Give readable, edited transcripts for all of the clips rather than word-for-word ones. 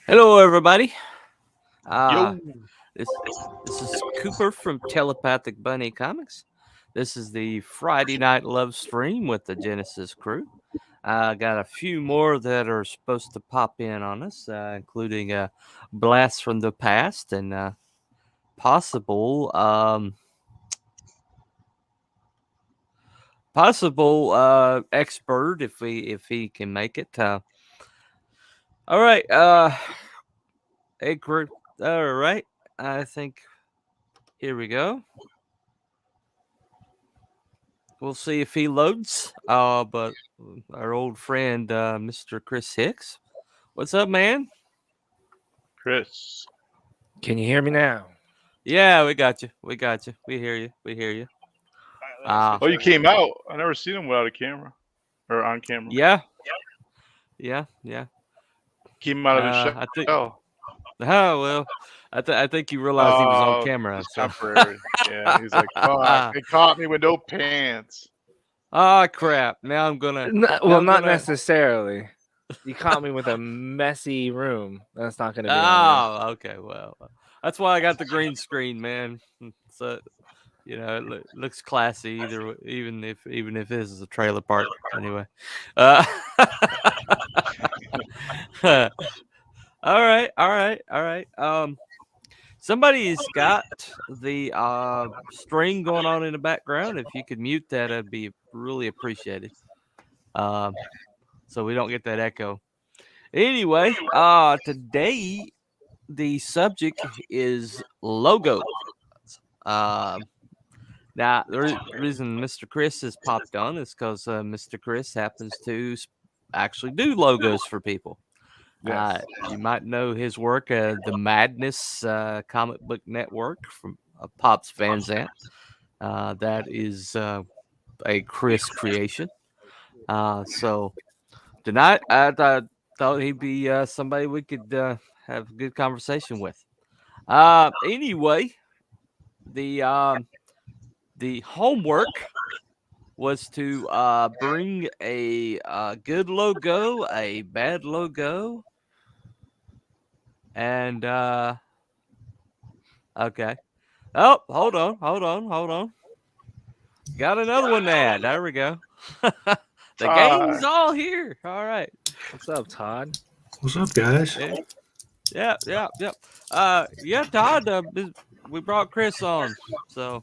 Hello, everybody. Yo. This is Cooper from Telepathic Bunny Comics. This is the Friday night love stream with the Genesis crew. I got a few more that are supposed to pop in on us, including Blast from the Past and possible expert if he can make it. All right, hey crew. All right, I think here we go. We'll see if he loads. But our old friend, Mr. Chris Hicks. What's up, man? Chris. Can you hear me now? Yeah, we got you. We got you. We hear you. We hear you. Oh, you came out. I never seen him without a camera. Or on camera. Yeah. Came out of his shell. I think. Oh well, I think you realized he was on camera. So. Temporary. Yeah, he's like, fuck, they caught me with no pants. Oh crap! Now I'm gonna. Not necessarily. You caught me with a messy room. That's not gonna be. Oh, okay. Well, that's why I got the green screen, man. So, it looks classy even if this is a trailer park. Anyway. All right. Somebody's got the string going on in the background. If you could mute that, I'd be really appreciated. So we don't get that echo. Anyway, today the subject is logo. Now, the reason Mr. Chris has popped on is because Mr. Chris happens to actually do logos for people. Yes. You might know his work, the Madness Comic Book Network from Pops Van Zandt. That is a Chris creation. So tonight, I thought he'd be somebody we could have a good conversation with. Anyway, the homework was to bring a good logo, a bad logo, and okay. Oh, hold on. Got another one to add. There we go. The gang's all here. All right. What's up, Todd? What's up, guys? Yeah. Todd. We brought Chris on, so.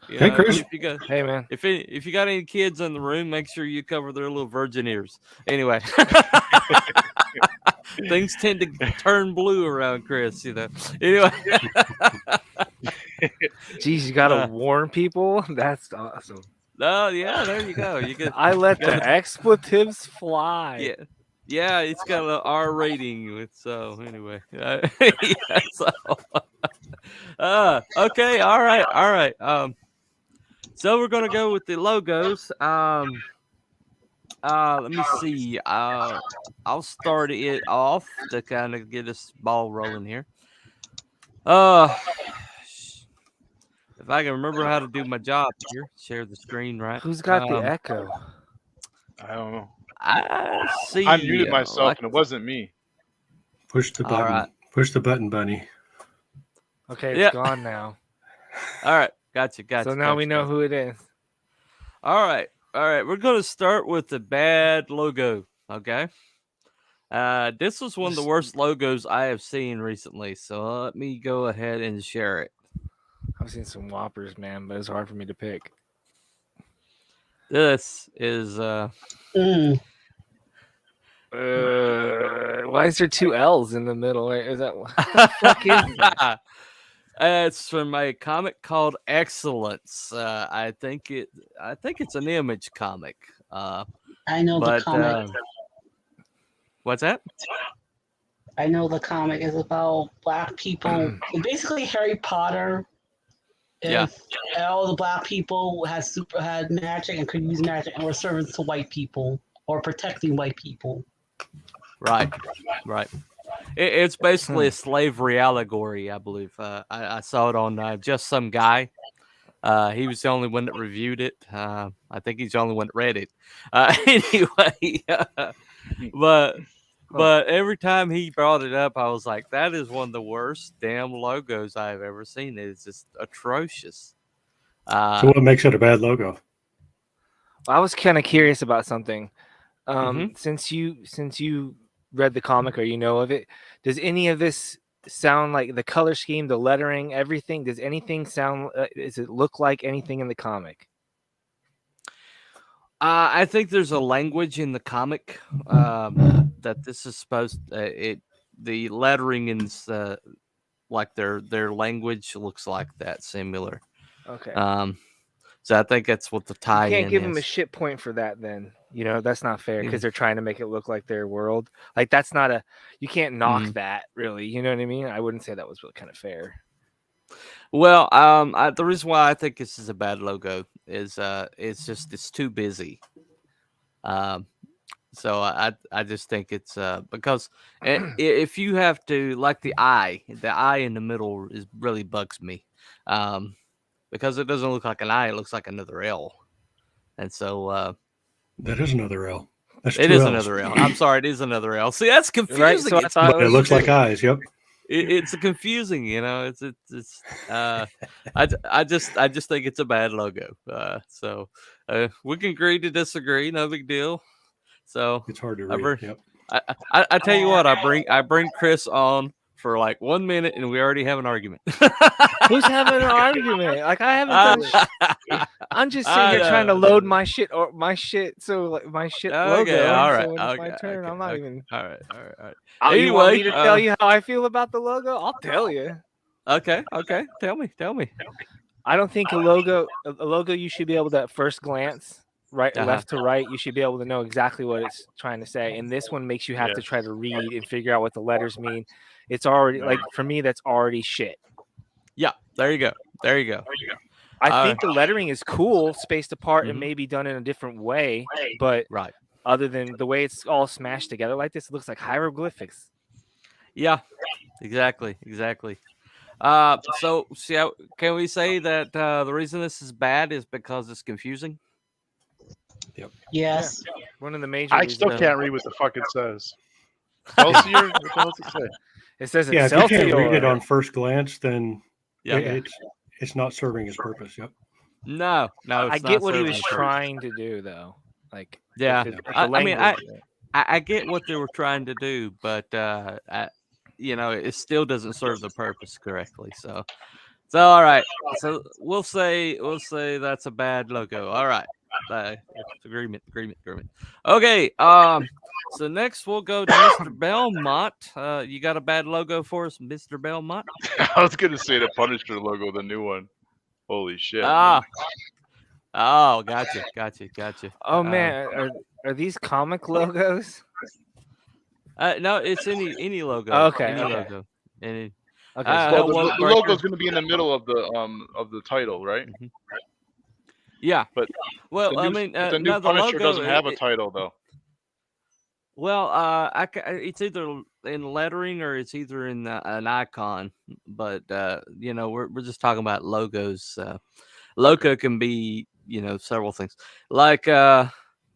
Hey, Chris. Hey, man. If you got any kids in the room, make sure you cover their little virgin ears. Anyway, things tend to turn blue around Chris, Anyway, geez, you gotta warn people. That's awesome. Oh yeah, there you go. I let the expletives fly. Yeah, it's got an R rating. So anyway, okay, all right. So we're gonna go with the logos. Let me see. I'll start it off to kind of get this ball rolling here. If I can remember how to do my job here, share the screen, right? Who's got the echo? I don't know. I see. I muted myself and it wasn't me. Push the button. Right. Push the button, Bunny. Okay, it's gone now. All right. Gotcha. So now we know who it is. All right. We're going to start with the bad logo. Okay. This was one of the worst logos I have seen recently. So let me go ahead and share it. I've seen some whoppers, man, but it's hard for me to pick. This is why is there two L's in the middle? Is that what the fuck is that? It's from a comic called Excellence. I think it's an Image comic. I know the comic. What's that? I know the comic is about black people. Basically, Harry Potter. If all the black people had magic and could use magic and were servants to white people or protecting white people. Right. It's basically a slavery allegory, I believe. I saw it on Just Some Guy. He was the only one that reviewed it. I think he's the only one that read it. Anyway, but But every time he brought it up, I was like, that is one of the worst damn logos I've ever seen. It's just atrocious. So what makes it a bad logo? I was kind of curious about something. Mhm. Since you read the comic or you know of it, does any of this sound like the color scheme, the lettering, everything? Does anything sound? Does it look like anything in the comic? I think there's a language in the comic that this is supposed. The lettering in like their language looks like that, similar. Okay. So I think that's what the tie-in is. You can't give them a shit point for that, then. You know, that's not fair because they're trying to make it look like their world. Like that's not you can't knock that, really. You know what I mean? I wouldn't say that was really kind of fair. Well, the reason why I think this is a bad logo is it's too busy. So I just think it's because if you have to, like the eye in the middle really bugs me, because it doesn't look like an eye, it looks like another L, and so that is another L. That's it two is L's. another L. I'm sorry, it is another L. See, that's confusing. Right? So I thought But it looks like eyes. Yep. It's confusing, you know. I just think it's a bad logo. So we can agree to disagree. No big deal. So It's hard to read. Yep. I tell you what, I bring Chris on for like 1 minute and we already have an argument. Who's having an argument? Like I haven't done shit. I'm just sitting here trying to load my shit so like my shit logo. All right. So when it's my turn, I'm not even. All right. Anyway, you want me to tell you how I feel about the logo? I'll tell you. Okay. Tell me. I don't think a logo you should be able to at first glance, right, left to right, you should be able to know exactly what it's trying to say. And this one makes you have to try to read and figure out what the letters mean. It's already like for me, that's already shit. Yeah, there you go. I think the lettering is cool, spaced apart and maybe done in a different way, but other than the way it's all smashed together like this, it looks like hieroglyphics. Yeah, exactly. So can we say that the reason this is bad is because it's confusing? Yep. Yes. Yeah. One of the major. I still can't read what the fuck it says. Excelsior? What the hell does it say? It says Yeah, Excelsior. if you can't read it on first glance, then Yeah. it's not serving its purpose. Yep. No. I get what he was trying to do, though. Like, yeah. I mean, I get what they were trying to do, but it still doesn't serve the purpose correctly. So all right. So we'll say that's a bad logo. All right. Agreement. Okay. So next we'll go to Mr. Belmont. You got a bad logo for us, Mr. Belmont? I was gonna say the Punisher logo, the new one. Holy shit. Oh, gotcha. Oh man, are these comic logos? No, it's any logo. Okay. Any logo. Any. Okay. Well, the logo's gonna be in the middle of the title, right? Mm-hmm. Yeah, but well, the new Punisher doesn't have a title though. Well, it's either in lettering or it's either in an icon. But we're just talking about logos. Logo can be several things. Like you're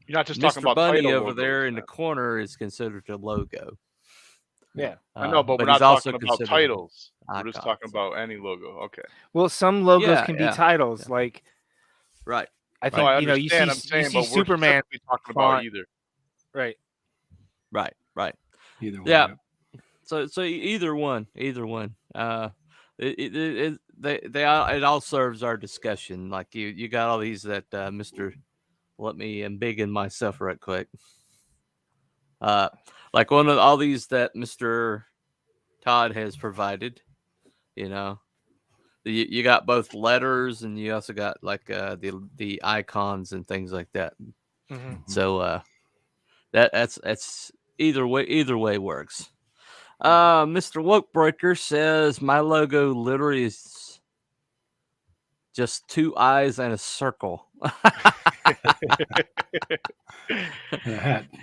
not just Mr. talking about Bunny title over logos, there in the corner is considered a logo. Yeah, I know, but we're not talking about titles. We're just talking about any logo. Okay. Well, some logos can be titles, like. Right. I think you see Superman talking about either. Right. Either one. Yeah. So either one. It all serves our discussion. Like you got all these that Mr. Let me embiggen myself right quick. Like one of all these that Mr. Todd has provided. You got both letters and you also got like the icons and things like that. Mm-hmm. So that's either way works. Mr. Wokebreaker says my logo literally is just two eyes and a circle.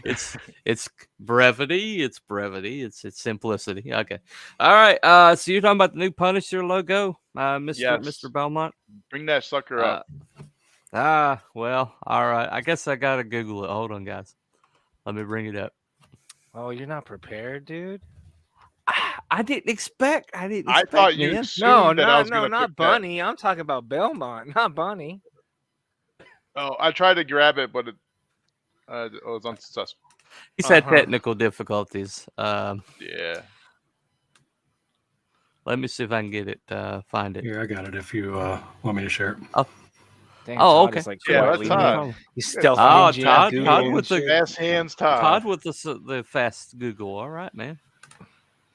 It's brevity. It's simplicity. Okay. All right. So you're talking about the new Punisher logo, Mr. Belmont? Bring that sucker up. Well, all right. I guess I gotta Google it. Hold on, guys. Let me bring it up. Oh, you're not prepared, dude. I didn't expect. I thought you man. assumed that I was gonna not pick that. Bunny. I'm talking about Belmont, not Bunny. Oh, I tried to grab it, but it was unsuccessful. He's had technical difficulties. Yeah. Let me see if I can get it. Find it. Here, I got it. If you want me to share it. Oh, Dang, oh, Todd okay. is, like, Yeah, quietly that's Todd. moving. He's stealth Oh, ninja, Todd Googling with the shit. Fast hands, Todd. Todd with the fast Google. All right, man.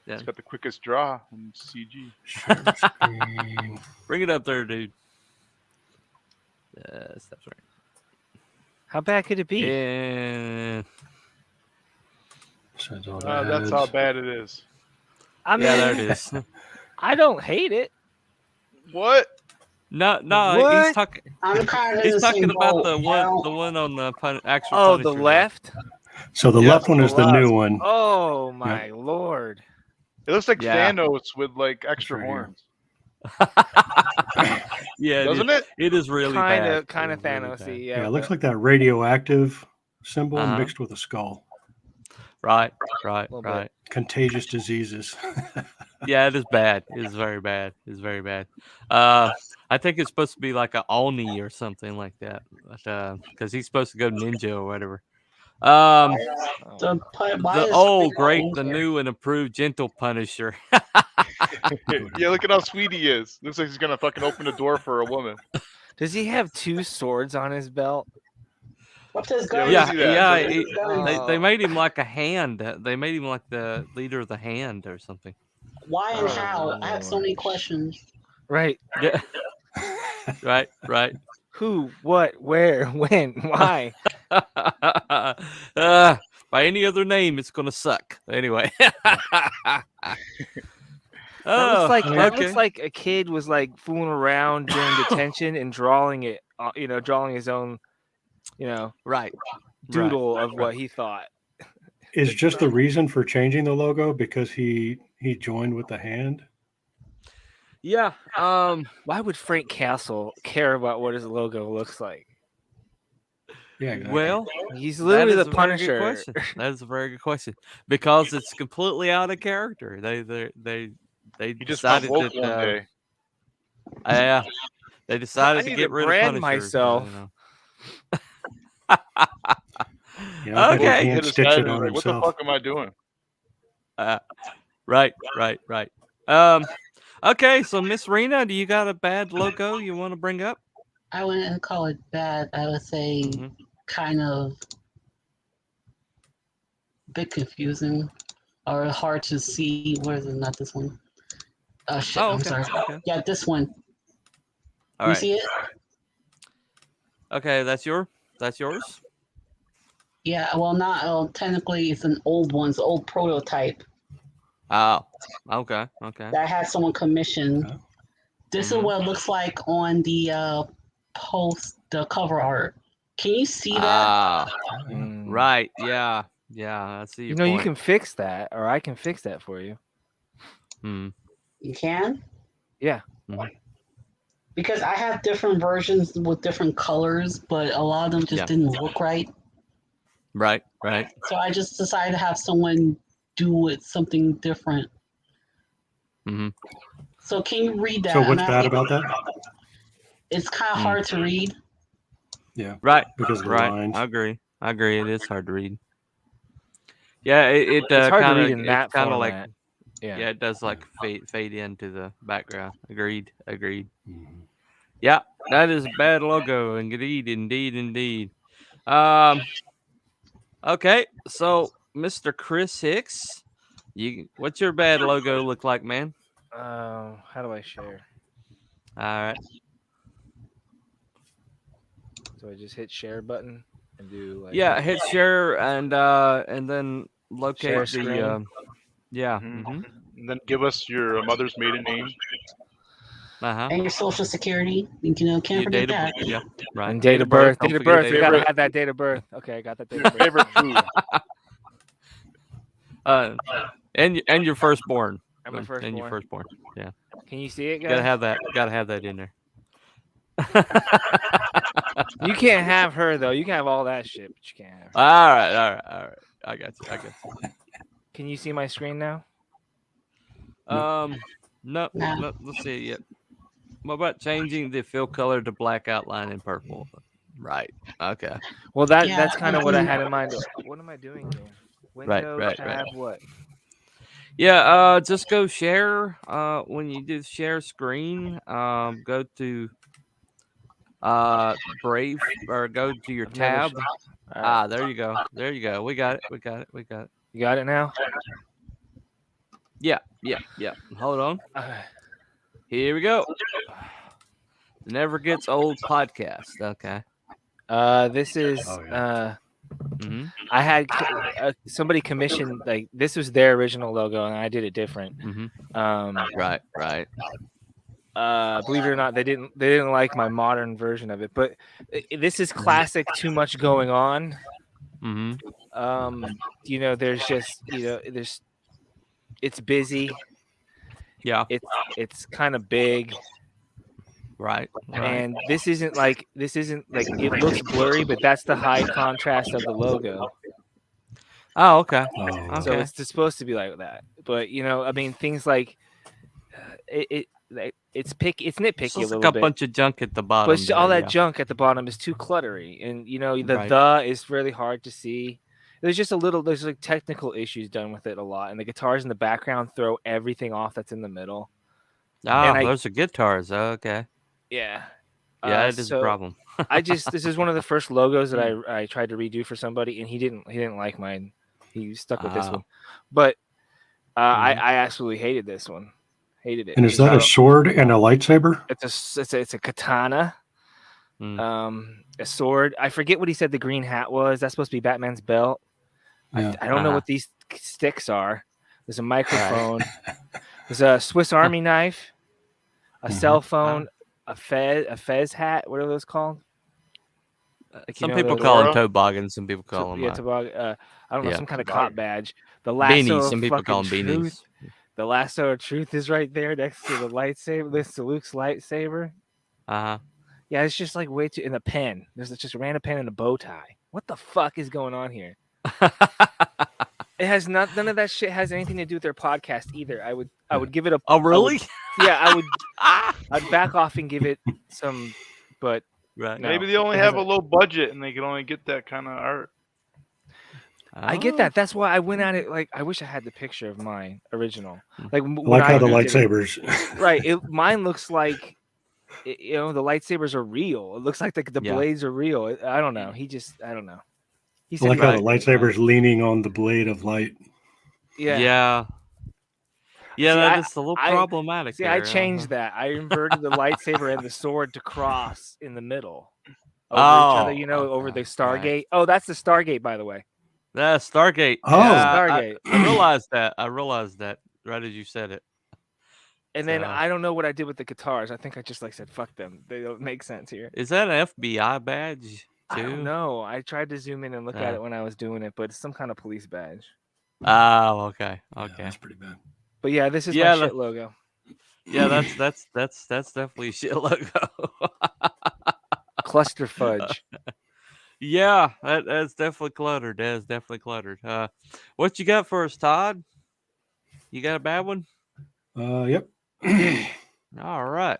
Yeah. He's got the quickest draw in CG. Share screen. Bring it up there, dude. That's right. How bad could it be? Yeah. That's how bad it is. I mean, Yeah, there it is. I don't hate it. What? No, What? he's talking. I'm kind of He's the talking same about boat, the you know? one on the actual. Oh, the Punisher. left. So the Yeah, left one is the new one. Oh my lord! It looks like Yeah. Thanos with like extra right here. horns. Yeah, Doesn't it? It is really bad. Kind of It is really Thanos-y. bad. Yeah, Yeah, it looks like that radioactive symbol Uh-huh. mixed with a skull. Right. Little bit. Contagious diseases. Yeah, it is bad. It is very bad. It's very bad. I think it's supposed to be like an Oni or something like that, because he's supposed to go ninja or whatever. Why The is old, Crüe great, in the there? new and improved gentle Punisher. Yeah, look at how sweet he is. Looks like he's gonna fucking open the door for a woman. Does he have 2 swords on his belt? What's his gun? Yeah, see that. yeah. What's his gun? They made him like a hand. They made him like the leader of the hand or something. Why and how? I have so many questions. Right. Yeah. Right. Who? What? Where? When? Why? By any other name, it's gonna suck. Anyway. That looks like a kid was like fooling around during detention and drawing it. Drawing his own, right. doodle of what he thought. Is just the reason for changing the logo because he joined with the hand? Yeah. Why would Frank Castle care about what his logo looks like? Yeah. Exactly. Well, He's literally that is the a very good Punisher. question. That is a very good question because it's completely out of character. They He just got decided woke that. one day. Yeah, they decided to need get to rid of brand Punisher. myself. I think Okay. he Hit can't his stitch head it and on like, what the himself. fuck am I doing? Right. Okay, so Miss Rena, do you got a bad logo you want to bring up? I wouldn't call it bad. I would say Mhm. kind of a bit confusing or hard to see. Where is it? Not this one. Oh shit! Oh, I'm okay. sorry. Okay. Yeah, this one. All You right. see it? Okay, that's yours. Yeah. Well, not. Well, technically, it's an old one. It's an old prototype Oh, okay. that I had someone commission. Oh. This Mhm. is what it looks like on the the cover art. Can you see that? Ah, Mm. right. Yeah. I see your You point. can fix that, or I can fix that for you. Hmm. You can? Yeah. Mhm. Because I have different versions with different colors, but a lot of them just Yeah. didn't look right. Right. So I just decided to have someone do it something different. Mhm. So can you read that? So what's I'm bad asking- about that? It's kind of hard to read. Yeah. Right. Because of the Right. lines. I agree. It is hard to read. Yeah, it It's hard to kind read of in that kind of like format. yeah, it does like fade into the background. Agreed. Mhm. Yeah, that is a bad logo. Indeed. Okay, so Mr. Chris Hicks, what's your bad logo look like, man? How do I share? All right. So I just hit share button and do like Yeah, hit share and then locate Share the screen. yeah. Mhm. Mm-hmm. And then give us your mother's maiden name. Uh-huh. And your social security. You can't Your forget date that. of yeah, right. and date of birth. Don't Date of forget birth. date We of gotta birth. have that date of birth. Okay, I got that date of birth. Favorite food. And your firstborn. I'm my And your firstborn. firstborn. Yeah. Can you see it, guys? Gotta have that in there. You can't have her though. You can have all that shit, but you can't have her. All right. I got you. Can you see my screen now? No, No. let's see. Yeah. What about changing the fill color to black outline in purple? Right. Okay. Well, Yeah, that's kind of what I mhm. had in mind. What am I doing here? Window, right. tab, what? Yeah. Just go share. When you do share screen, go to Brave or go to your I've never tab. All right. There you go. There you go. We got it. You got it now? Yeah. Hold on. Here we go. The Never Gets Old podcast. Okay. This is Oh, yeah. I had somebody commissioned, like, this was their original logo and I did it different. Right. Believe it or not, they didn't like my modern version of it, but this is classic too much going on. There's just it's busy. Yeah. It's kind of big. Right. And this isn't like it looks blurry, but that's the high contrast of the logo. Oh, okay. Oh, So Okay. it's supposed to be like that. But I mean, things like it's nitpicky So a it's little like a bit. bunch of junk at the bottom. But all there, that junk at the bottom is too cluttery, and Right. the is really hard to see. There's like technical issues done with it a lot, and the guitars in the background throw everything off that's in the middle. Oh, and those are guitars. Okay. Yeah. Yeah, it is a problem. This is one of the first logos that I tried to redo for somebody, and he didn't like mine. He stuck with this Oh. one, but I absolutely hated this one. Hated it. and is that a sword and a lightsaber? It's a katana. A sword. I forget what he said the green hat was. That's supposed to be Batman's belt. Yeah. I don't know what these sticks are. There's a microphone. There's a Swiss Army knife, a cell phone, a fez hat. What are those called? Some people call them toboggans. Some people call them toboggan. I don't know, some kind of cop badge. The beanies. lasso Some people call them beanies. truth. The lasso of truth is right there next to the lightsaber. Next to Luke's lightsaber. Yeah, it's just like way too. In a pen. There's just a random pen and a bow tie. What the fuck is going on here? It has none of that shit has anything to do with their podcast either. I would give it a. Oh, really? I would. I'd back off and give it some, but Right. no, Maybe they only have a low budget and they can only get that kind of art. I get that. That's why I went at it like I wish I had the picture of mine original. Like How the lightsabers. Right. Mine looks like the lightsabers are real. It looks like the blades are real. I don't know. I don't know. He said How the lightsaber's leaning on the blade of light. Yeah. That's a little problematic. See, I changed that. I inverted the lightsaber and the sword to cross in the middle over each other. Over the Stargate. Right. Oh, that's the Stargate, by the way. That's Stargate. Oh, Stargate. I realized that right as you said it. And then I don't know what I did with the guitars. I think I just said fuck them. They don't make sense here. Is that an FBI badge too? I don't know. I tried to zoom in and look at it when I was doing it, but it's some kind of police badge. Oh, okay. Yeah, that's pretty bad. But yeah, this is my shit logo. Yeah, that's definitely a shit logo. Cluster fudge. Yeah, that's definitely cluttered. That is definitely cluttered. What you got for us, Todd? You got a bad one? Yep. All right.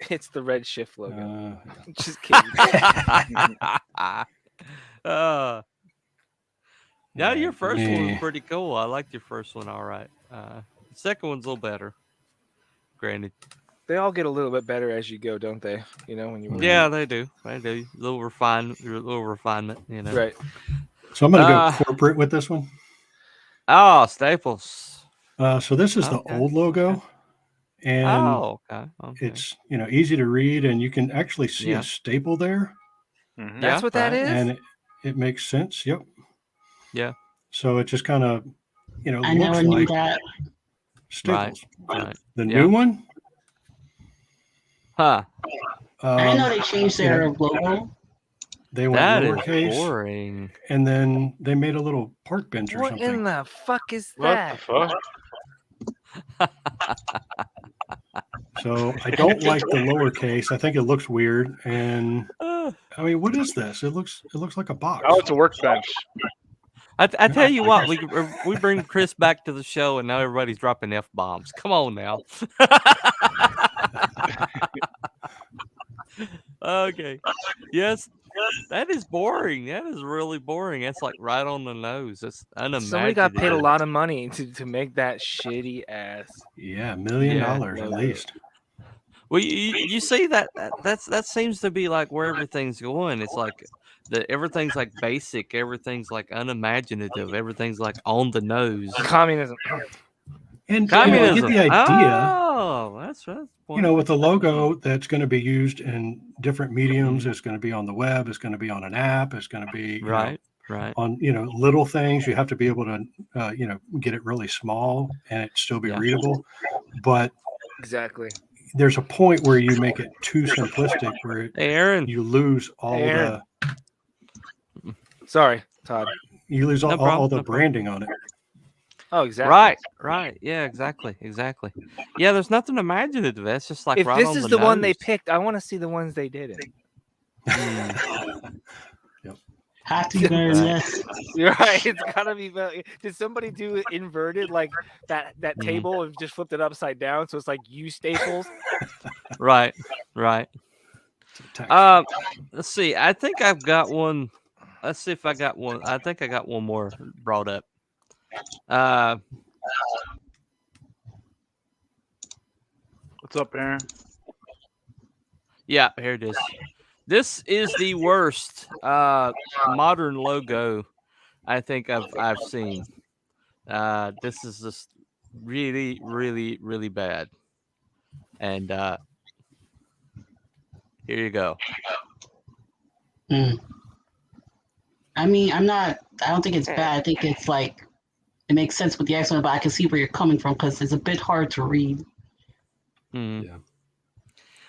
It's the red shift logo. Just kidding. Yeah, your first one was pretty cool. I liked your first one. All right. The second one's a little better. Granted. They all get a little bit better as you go, don't they? When you they do. A little refinement. Right. So I'm going to go corporate with this one. Oh, Staples. So this is the old logo, and okay. it's easy to read, and you can actually see a staple there. Mm-hmm. That's what that is, and it makes sense. Yep. Yeah. So it just kind of I never knew that. Staples. Right. The new one. Huh. I know they changed their logo. They went lowercase, boring. And then they made a little park bench or something. What in the fuck is that? What the fuck? So I don't like the lowercase. I think it looks weird. And I mean, what is this? It looks like a box. Oh, it's a workbench. I tell you what, we bring Chris back to the show, and now everybody's dropping F-bombs. Come on now. Okay. Yes, that is boring. That is really boring. That's like right on the nose. It's unimaginative. Somebody got paid a lot of money to make that shitty ass. Yeah, $1 million at least. Well, you see that seems to be like where everything's going. It's like everything's like basic, everything's like unimaginative, everything's like on the nose. Communism. And I get the idea. Oh, that's right. With the logo that's going to be used in different mediums, it's going to be on the web, it's going to be on an app, it's going to be right. on little things. You have to be able to get it really small and it still be readable. But exactly, there's a point where you make it too simplistic, where you lose all the. Sorry, Todd. You lose all the branding on it. Oh, exactly. Right. Yeah, exactly. Yeah, there's nothing imaginative. That's just like if right this on is the the nose. one they picked, I want to see the ones they didn't. Yep. Have to be better than this. You're right. It's gotta be better. Did somebody do it inverted like that table and just flipped it upside down so it's like U staples? Right. Let's see. I think I've got one. Let's see if I got one. I think I got one more brought up. What's up, Aaron? Yeah, here it is. This is the worst modern logo I think I've seen. This is just really, really, really bad. And here you go. I mean, I don't think it's bad. I think it's like, it makes sense with the accent, but I can see where you're coming from because it's a bit hard to read. Yeah.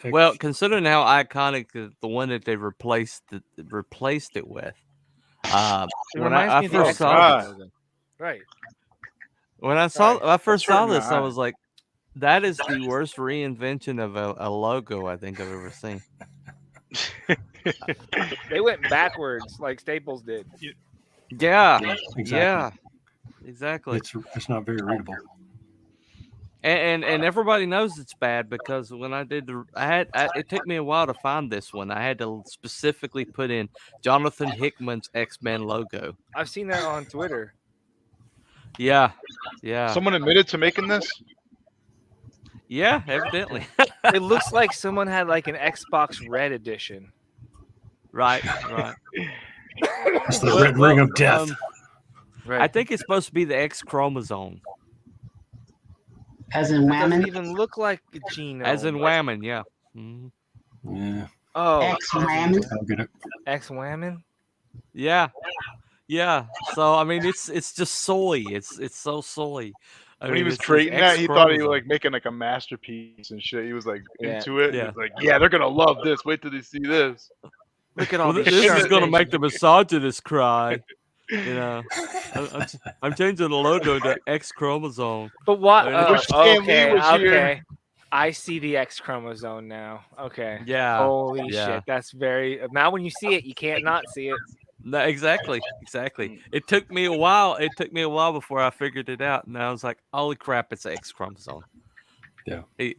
Well, considering how iconic the one that they replaced it with, when I first saw this, right? When I first saw this, I was like, "That is the worst reinvention of a logo I think I've ever seen." They went backwards like Staples did. Yeah, exactly. Yeah, exactly. It's not very readable. And everybody knows it's bad because when I did it took me a while to find this one. I had to specifically put in Jonathan Hickman's X-Men logo. I've seen that on Twitter. Yeah. Someone admitted to making this? Yeah, evidently. It looks like someone had like an Xbox Red edition. Right. It's the red ring of death. Right. I think it's supposed to be the X chromosome. As in It Whammon? doesn't even look like a genome. As in Whammon, yeah. Mm-hmm. Yeah. Oh, X-Whammon? I'll get it. X-Whammon? Yeah. So I mean, it's just soy. It's so soy. When he was creating that, he thought he was like making like a masterpiece and shit. He was like into it. Yeah. He was like, "Yeah, they're gonna love this. Wait till they see this. Look at all this. This is gonna make the misogynist cry." I'm changing the logo to X chromosome. But what? Okay. I see the X chromosome now. Okay. Yeah. Holy shit! That's very. Now when you see it, you can't not see it. No, exactly. It took me a while. Before I figured it out, and I was like, "Holy crap! It's X chromosome." Yeah. It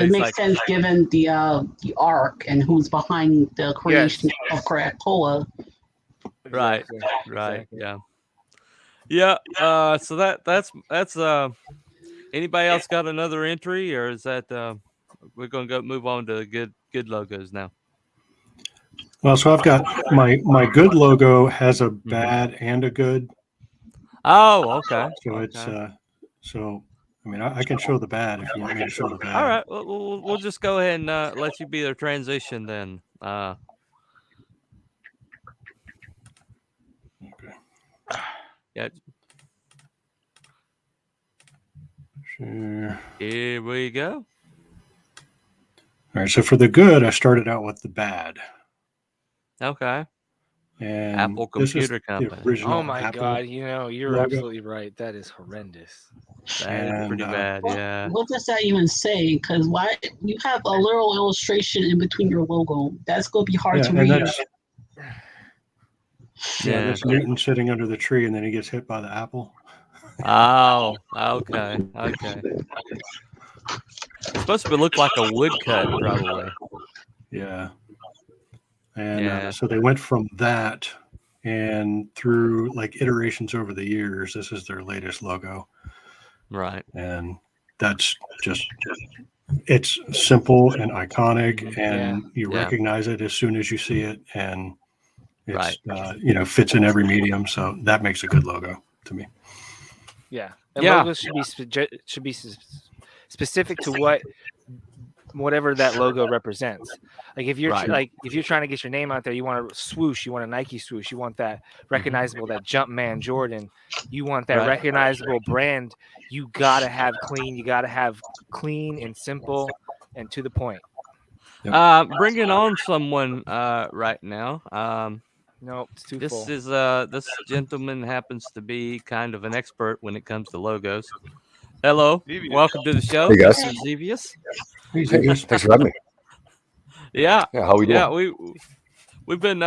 makes sense given the arc and who's behind the creation of Coca-Cola. Right. Yeah. So that's anybody else got another entry, or is that we're gonna move on to good logos now? Well, so I've got my good logo has a bad and a good. Oh, okay. So it's so I mean I can show the bad if you want me to show the bad. All right, we'll just go ahead and let you be the transition then. Okay. Yeah. Sure. Here we go. All right. So for the good, I started out with the bad. Okay. And Apple Computer Company. Oh my God! You're logo. Absolutely right. That is horrendous. That is pretty bad. Yeah. What does that even say? Because why you have a little illustration in between your logo? That's gonna be hard to read. Yeah, that's Newton sitting under the tree, and then he gets hit by the apple. Oh, okay. It's supposed to look like a woodcut, probably. Yeah. And so they went from that and through like iterations over the years. This is their latest logo. Right. And that's just, it's simple and iconic, and you recognize it as soon as you see it. And it's, fits in every medium. So that makes a good logo to me. Yeah. And logos should be specific to whatever that logo represents. Like if you're if you're trying to get your name out there, you want a swoosh, you want a Nike swoosh, you want that recognizable, that Jumpman Jordan, you want that recognizable brand. You gotta have clean and simple and to the point. Bringing on someone right now. No, it's too this full. is this gentleman happens to be kind of an expert when it comes to logos. Hello, welcome to the show. Hey guys, Xevious. Hey, Xevious. Thanks for having me. Yeah, how we doing? Yeah, we've been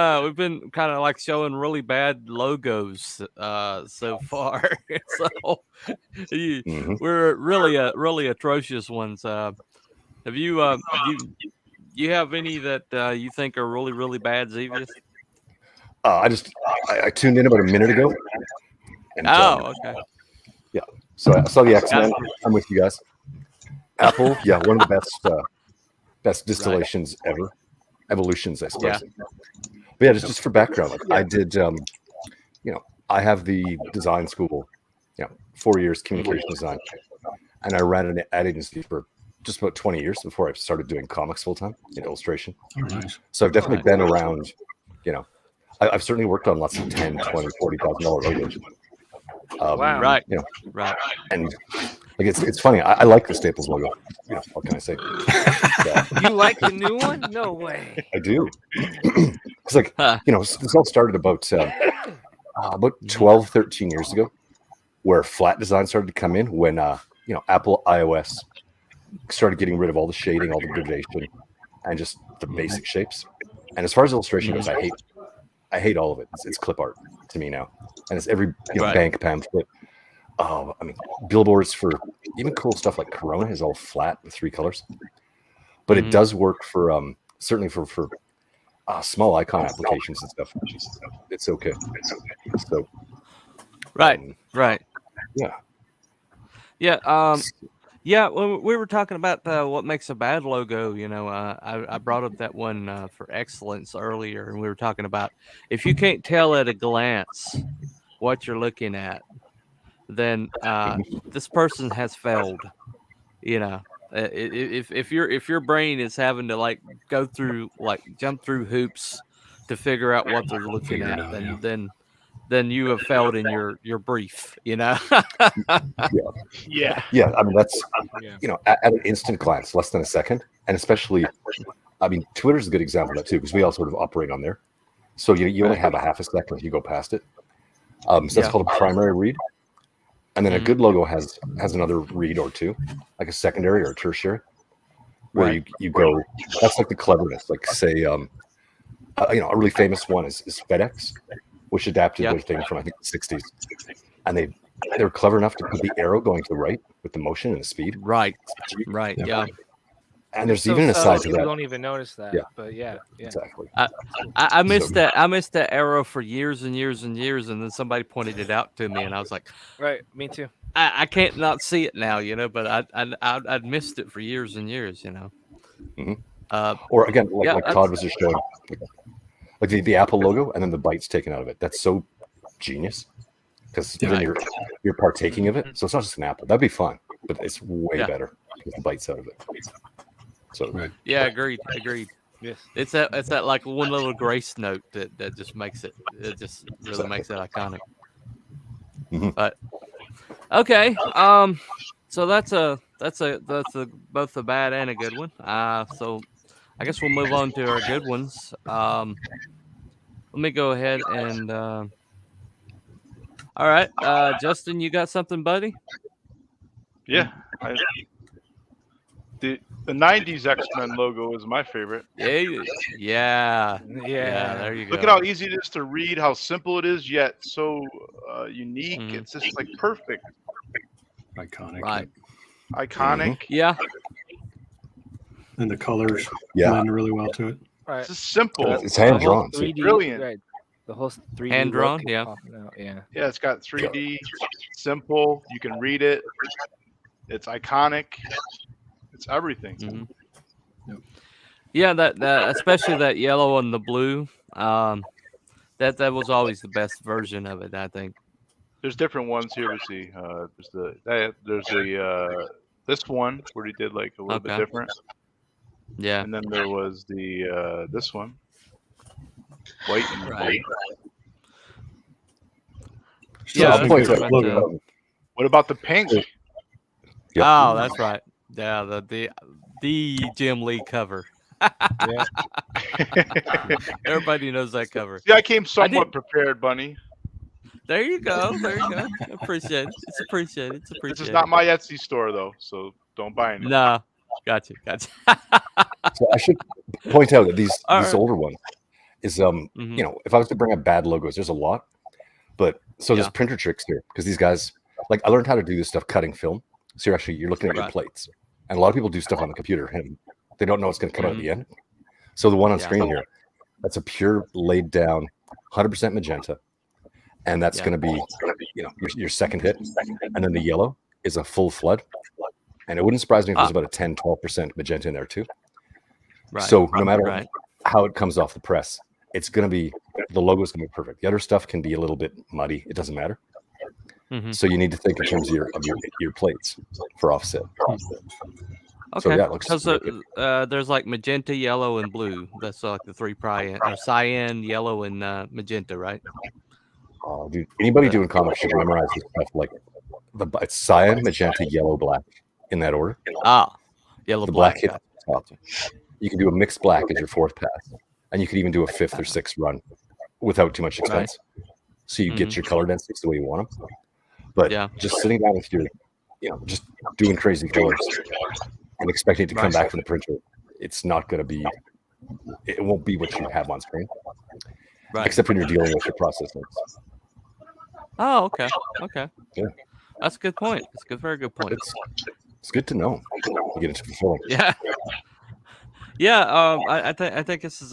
kind of like showing really bad logos so far. So we're really atrocious ones. Have you you have any that you think are really bad, Xevious? I tuned in about a minute ago. And, okay. Yeah. So I saw the X-Men. I'm with you guys. Apple, one of the best distillations ever. Evolutions, I suppose. Yeah. But just for background, I did, I have the design school, 4 years communication design, and I ran an ad agency for just about 20 years before I started doing comics full time in illustration. Oh, nice. So I've definitely been around, I've certainly worked on lots of $10,000, $20,000, $40,000 logos. Wow. Right. Right. And like it's funny. I like the Staples logo. What can I say? You like the new one? No way. I do. It's like this all started about 12, 13 years ago, where flat design started to come in when Apple iOS started getting rid of all the shading, all the gradation, and just the basic shapes. And as far as illustration goes, I hate all of it. It's clip art to me now, and it's every bank pamphlet. Billboards for even cool stuff like Corona is all flat with 3 colors, but it does work for certainly for small icon applications and stuff. It's okay. So right. Yeah. Well, we were talking about what makes a bad logo. I brought up that one for excellence earlier, and we were talking about if you can't tell at a glance what you're looking at, then this person has failed. If your brain is having to jump through hoops to figure out what they're looking at, then you have failed in your brief. Yeah. I mean, that's at an instant glance, less than a second, and especially, Twitter's a good example of that too, because we all sort of operate on there. So you only have a half a second if you go past it. So that's called a primary read, and then a good logo has another read or two, like a secondary or a tertiary, where you go. That's like the cleverness. Like say, a really famous one is FedEx, which adapted their thing from I think the 60s, and they were clever enough to put the arrow going to the right with the motion and the speed. Right. And there's even an aside to that. People don't even notice that. But exactly. I missed that. I missed that arrow for years and years and years, and then somebody pointed it out to me, and I was like, right, me too. I can't not see it now, but I'd missed it for years and years, Mm-hmm. Or again, like Todd was just showing, like the Apple logo, and then the bytes taken out of it. That's so genius, because then you're partaking of it. So it's not just an apple. That'd be fun, but it's way better with the bytes out of it. So agreed. Yes, it's that like one little grace note that just makes it just really makes it iconic. Mm-hmm. But okay, so that's both a bad and a good one. So I guess we'll move on to our good ones. Let me go ahead and all right, Justin, you got something, buddy? Yeah. The 90s X-Men logo is my favorite. Yeah. There you go. Look at how easy it is to read, how simple it is, yet so unique. It's just like perfect. Iconic. Right. Iconic. Yeah. And the colors blend really well to it. Right. It's just simple. It's hand drawn. 3D, brilliant. Right. The whole 3D Hand drawn, look yeah. Yeah. Yeah, it's got 3D, simple. You can read it. It's iconic. It's everything. Mm-hmm. Yeah, that especially that yellow and the blue. That was always the best version of it, I think. There's different ones here. We see. There's this one where he did like a little bit different. Yeah. And then there was the this one, white and blue. Yeah. What about the pink? Yep. Oh, that's right. Yeah, the Jim Lee cover. Yeah. Everybody knows that cover. See, I came somewhat prepared, Bunny. There you go. Appreciate it. It's appreciated. This is not my Etsy store though, so don't buy any. No. Gotcha. So I should point out that these older ones is you know, if I was to bring up bad logos, there's a lot, but so there's printer tricks here because these guys, like, I learned how to do this stuff cutting film. So you're looking at your plates, and a lot of people do stuff on the computer and they don't know what's going to come out at the end. So the one on screen here, that's a pure laid down 100% magenta, and that's going to be, you know, your second hit, and then the yellow is a full flood. And it wouldn't surprise me if there's about a 10-12% magenta in there too. Right. So no matter how it comes off the press, it's going to be, the logo is going to be perfect. The other stuff can be a little bit muddy. It doesn't matter. So you need to think in terms of your plates for offset. Okay. So yeah, it looks there's like magenta, yellow, and blue. That's like the three cyan, yellow, and magenta, right? Oh, dude, anybody doing comics should memorize this stuff. Like it's cyan, magenta, yellow, black in that order. Yellow, the black. hit top. You can do a mixed black as your fourth pass, and you could even do a fifth or sixth run without too much expense. So you get your color densities the way you want them. But just sitting down with your, you know, just doing crazy colors and expecting it to come back from the printer, it's not going to be. It won't be what you have on screen. Right. Except when you're dealing with your processing. Oh, okay. Yeah. That's a good point. It's a very good point. It's good to know. You get into fulfilling. Yeah. Yeah. I think this is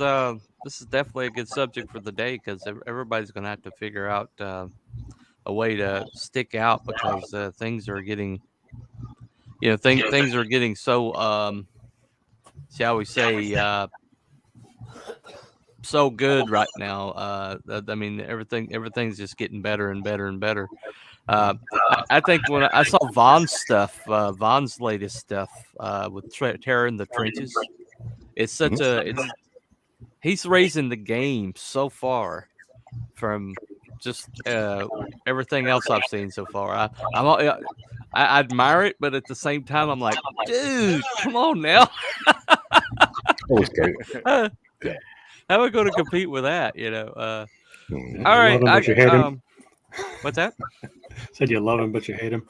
definitely a good subject for the day because everybody's going to have to figure out a way to stick out because things are getting, you know, things are getting so shall we say so good right now. I mean, everything's just getting better and better and better. I think when I saw Vaughn's stuff, Vaughn's latest stuff with Terror in the Trenches, it's such he's raising the game so far from just everything else I've seen so far. I admire it, but at the same time, I'm like, dude, come on now. How am I going to compete with that? You know. All right. What's that? Said you love him, but you hate him.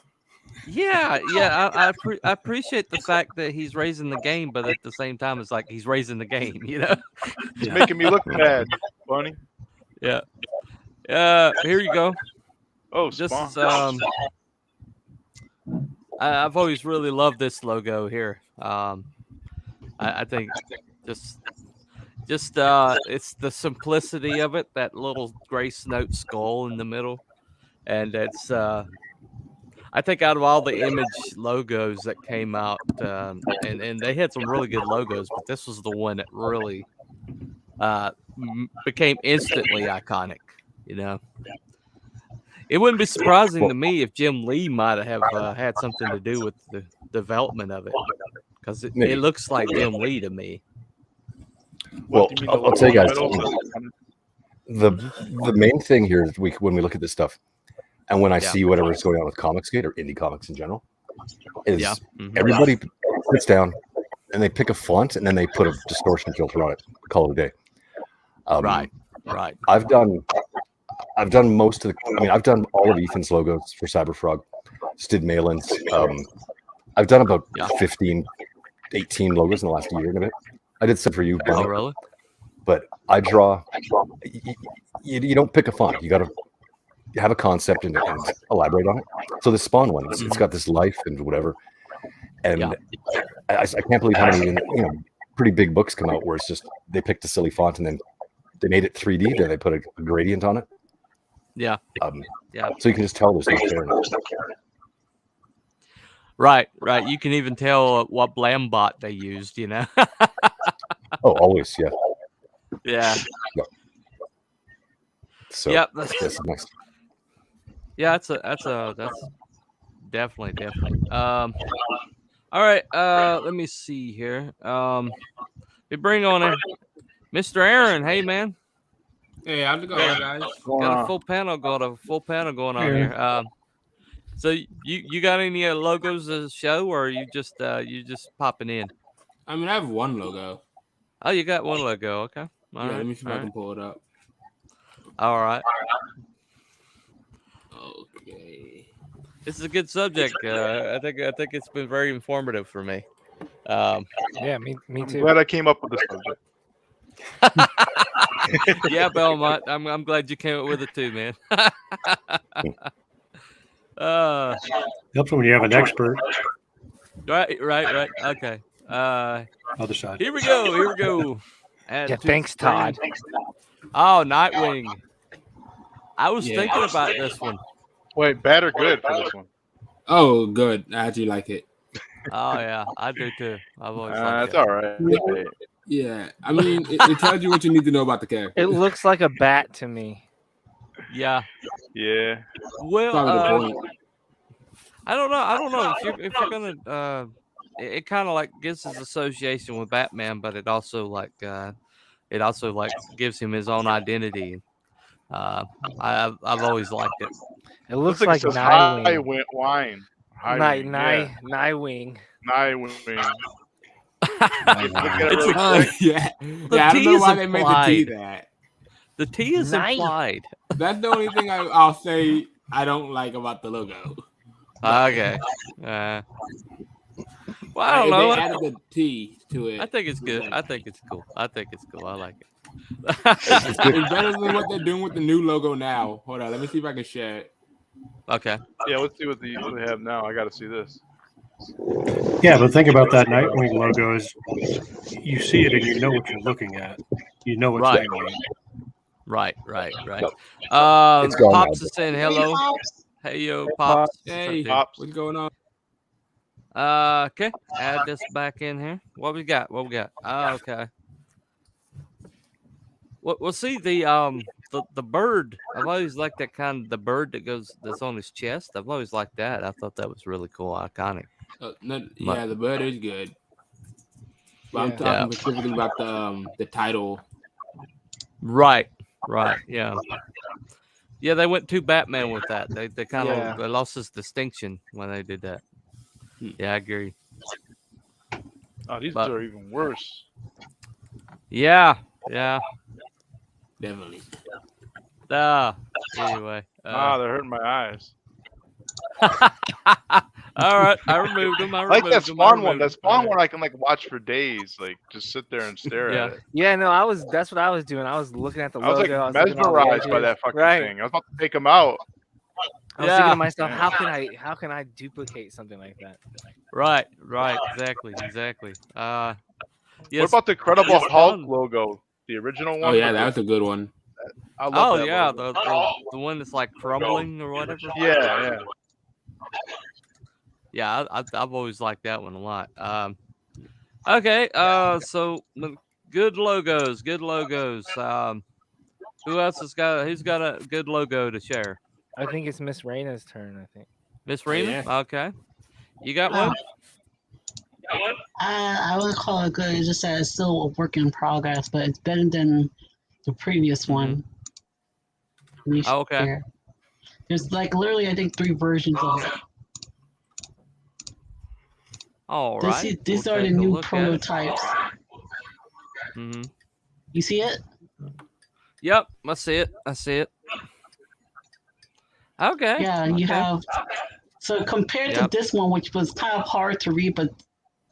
Yeah. I appreciate the fact that he's raising the game, but at the same time, it's like he's raising the game. You know. He's making me look bad, Bunny. Yeah. Here you go. Oh, this is, I've always really loved this logo here. I think just it's the simplicity of it, that little Grace Note skull in the middle, and it's I think out of all the Image logos that came out, and they had some really good logos, but this was the one that really became instantly iconic. You know, it wouldn't be surprising to me if Jim Lee might have had something to do with the development of it, because it looks like Jim Lee to me. Well, I'll tell you guys, the main thing here is when we look at this stuff, and when I see whatever's going on with Comicsgate or indie comics in general, is everybody sits down and they pick a font and then they put a distortion filter on it, call it a day. Right. I've done most of the. I mean, I've done all of Ethan's logos for Cyberfrog. Just did Malin's. I've done about 15 18 logos in the last year and a bit. I did some for you, Oh, really? But I draw. You don't pick a font. You got to have a concept and elaborate on it. So the Spawn one, it's got this life and whatever. And I can't believe how many pretty big books come out where it's just they picked a silly font and then they made it 3D. Then they put a gradient on it. Yeah. So you can just tell there's no care in it. Right. You can even tell what Blambot they used, Oh, always, yeah. Yeah. So that's nice. Yeah, that's definitely. All right, let me see here. We bring on Mr. Aaron. Hey, man. Hey, how's it going, guys? Got a full panel going on here. So you got any logos to show, or are you just popping in? I mean, I have one logo. Oh, you got one logo. Okay. All right. Let me see if I can pull it up. All right. Okay. This is a good subject. I think it's been very informative for me. Yeah, me too. I'm glad I came up with this subject. Yeah, Belmont. I'm glad you came up with it too, man. Helps when you have an expert. Right. Okay. Other side. Here we go. Yeah, thanks, Todd. Oh, Nightwing. I was thinking about this one. Wait, bad or good for this one? Oh, good. I actually like it. Oh yeah, I do too. I've always liked it's all right. Yeah, I mean, it tells you what you need to know about the character. It looks like a bat to me. Yeah. Well, Probably the point. I don't know if you're gonna. It kind of like gives his association with Batman, but it also gives him his own identity. I've always liked it. It looks like Nightwing. Nightwing. Nightwing. Yeah. I don't know why they made the T that. The T is implied. That's the only thing I'll say I don't like about the logo. Okay. Well, I don't know. They added the T to it. I think it's good. I think it's cool. I like it. It's better than what they're doing with the new logo now. Hold on, let me see if I can share it. Okay. Yeah, let's see what they have now. I got to see this. Yeah, but think about that Nightwing logo is you see it and you know what you're looking at. You know it's Nightwing. Right. It's gone Pops now. is saying hello. Hey, yo, Pops. Hey, Pops. what's going on? Okay. Add this back in here. What we got? Okay. We'll see the bird. I've always liked that the bird that's on his chest. I've always liked that. I thought that was really cool, iconic. The bird is good. But I'm talking specifically about the title. Right. Yeah. Yeah, they went too Batman with that. They kind of they lost his distinction when they did that. Yeah, I agree. Oh, these are even worse. Yeah. Definitely. Anyway. they're hurting my eyes. All right, I removed them. I like that Spawn one. That Spawn one I can watch for days. Just sit there and stare at it. Yeah, no, that's what I was doing. I was looking at the logo. I was mesmerized by that fucking thing. I was about to take them out. I was thinking to myself, how can I duplicate something like that? Right, exactly. What about the Incredible Hulk logo? The original one? Oh yeah, that was a good one. I love that logo. The one that's crumbling or whatever. Yeah, I've always liked that one a lot. Okay, so good logos. Who else who's got a good logo to share? I think it's Miss Raina's turn. I think. Miss Raina? Yeah. Okay. You got one? I wouldn't call it good. It's just that it's still a work in progress, but it's better than the previous one. Okay. There's literally, I think, 3 versions of it. All right. These are the new prototypes. Mm-hmm. You see it? Yep, I see it. Okay. Yeah, you have. So compared to this one, which was kind of hard to read, but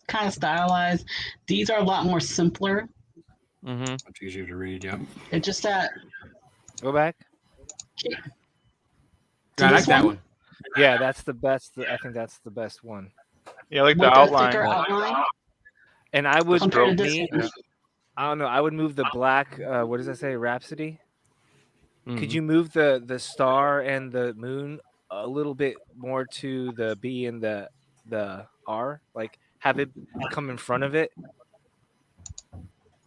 kind of stylized. These are a lot more simpler. Mm-hmm. It's easier to read. Yeah. It's just that. Go back. I like that one. Yeah, that's the best. I think that's the best one. Yeah, I like With the outline. thicker outline. And I would Compared to this one. I don't know. I would move the black. What does that say? Rhapsody. Mm-hmm. Could you move the star and the moon a little bit more to the B and the R? Like have it come in front of it.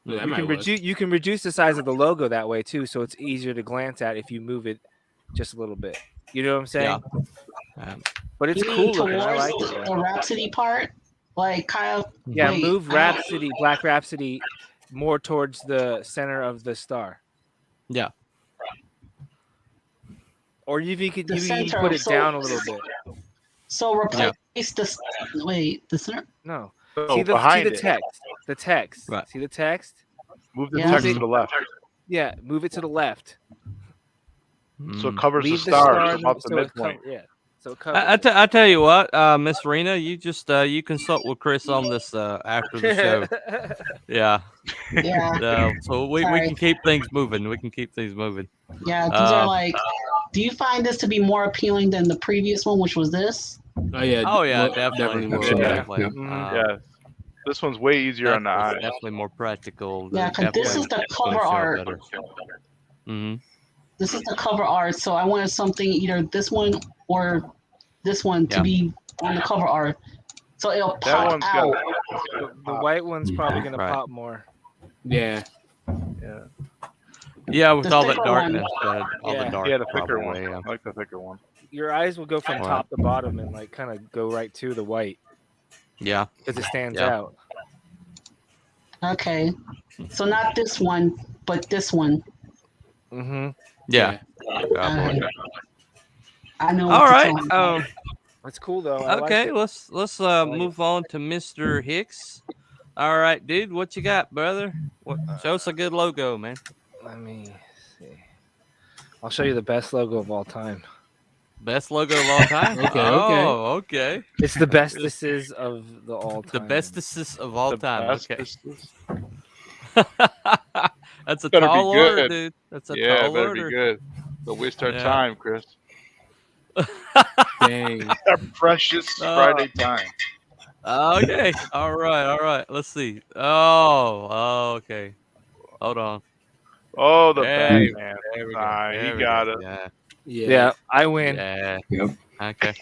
Yeah, You can reduce the size of the logo that way too, so it's easier to glance at if you move it just a little bit. You know what I'm saying? Yeah. But it's You cool mean looking. I like towards it. the Rhapsody part, like kind of. Yeah, wait, move Rhapsody, Black Rhapsody, more towards the center of the star. Yeah. Or you can The center, put it so- down a little bit. So replace the center. No. Oh, See the behind it. text. The text. Right. See the text? Move the Yeah. text to the left, Yeah, move it to the left. so it covers the Leave stars above the so it midpoint. yeah. So it covers. I tell you what, Miss Rena, you just you consult with Chris on this after the show. Yeah. Yeah, So we can keep things moving. We can keep things moving. yeah. These are like. Do you find this to be more appealing than the previous one, which was this? Oh yeah. Oh yeah, more- definitely. more. Absolutely. Definitely. Yep. Yeah, this one's way easier on the eye. Definitely more practical. Yeah, because this is the cover art. Mm-hmm. This is the cover art, so I wanted something either this one or this one to Yeah. be on the cover art, so it'll That pop one's out. got. The white one's probably gonna Right. pop more. Yeah. Yeah, with The all that thicker darkness, Yeah. the dark. Yeah, the thicker probably, one. yeah. I like the thicker one. Your eyes will go from Wow. top to bottom and like kind of go right to the white Yeah. because it stands Yeah. out. Okay, so not this one, but this one. Mm-hmm. Yeah. Uh, I know. All what right. you're talking about. That's cool though. I like Okay. it. Let's move on to Mr. Hicks. All right, dude. What you got, brother? Show us a good logo, man. Let me see. I'll show you the best logo of all time. Best logo of all time. Okay, Oh, okay. It's the bestest of the all The time. bestest of all The time. best Okay. is- That's a Better be tall order, good. dude. That's a Yeah, tall better order. be good. Don't waste our Yeah. time, Chris. Dang. Our precious Friday time. Okay. All right. Let's see. Oh, okay. Hold on. Oh, the There Batman. There we go. Ah, There he we got go. it. Yeah. Yeah, I win. Yeah. Yep. Okay.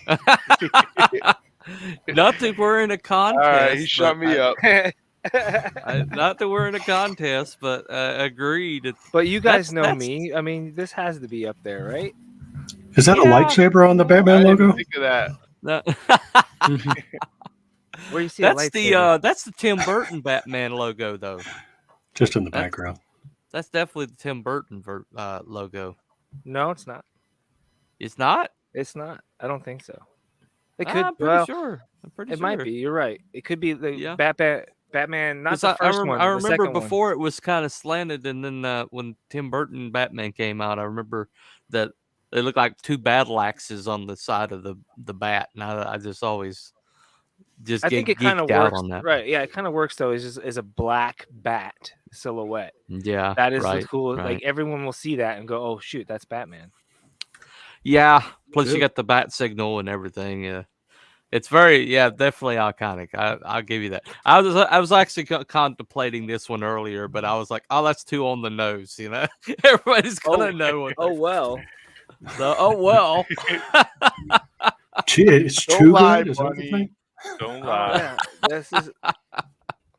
Not that we're in a All contest. right, he shut me up. Not that we're in a contest, but agreed. But you guys That's- know that's- me. I mean, this has to be up there, right? Is that a Yeah. lightsaber on the I Batman didn't logo? think of that. No. Where you see a lightsaber? That's the Tim Burton Batman logo, though. Just in the That's- background. That's definitely the Tim Burton logo. No, it's not. It's not. It's not. I don't think so. It could. I'm pretty well, sure. I'm pretty it sure. might be. You're right. It could be the Yeah. Batman, not 'Cause the first one. I the remember second one. before it was kind of slanted, and then when Tim Burton Batman came out, I remember that they looked like two battle axes on the side of the bat, and I just always just I get think it kind of geeked out works. on that. Right. Yeah, it kind of works though. Is a black bat silhouette. Yeah, That is right, the cool. right. Like everyone will see that and go, "Oh shoot, that's Batman." Yeah. Plus, you Good. got the bat signal and everything. Yeah, it's definitely iconic. I'll give you that. I was actually contemplating this one earlier, but I was like, oh, that's too on the nose. You know, everybody's gonna know what. Oh well. So, oh well. Gee, it's Don't too lie, good. Is that the buddy. thing? Don't Oh, lie. yeah.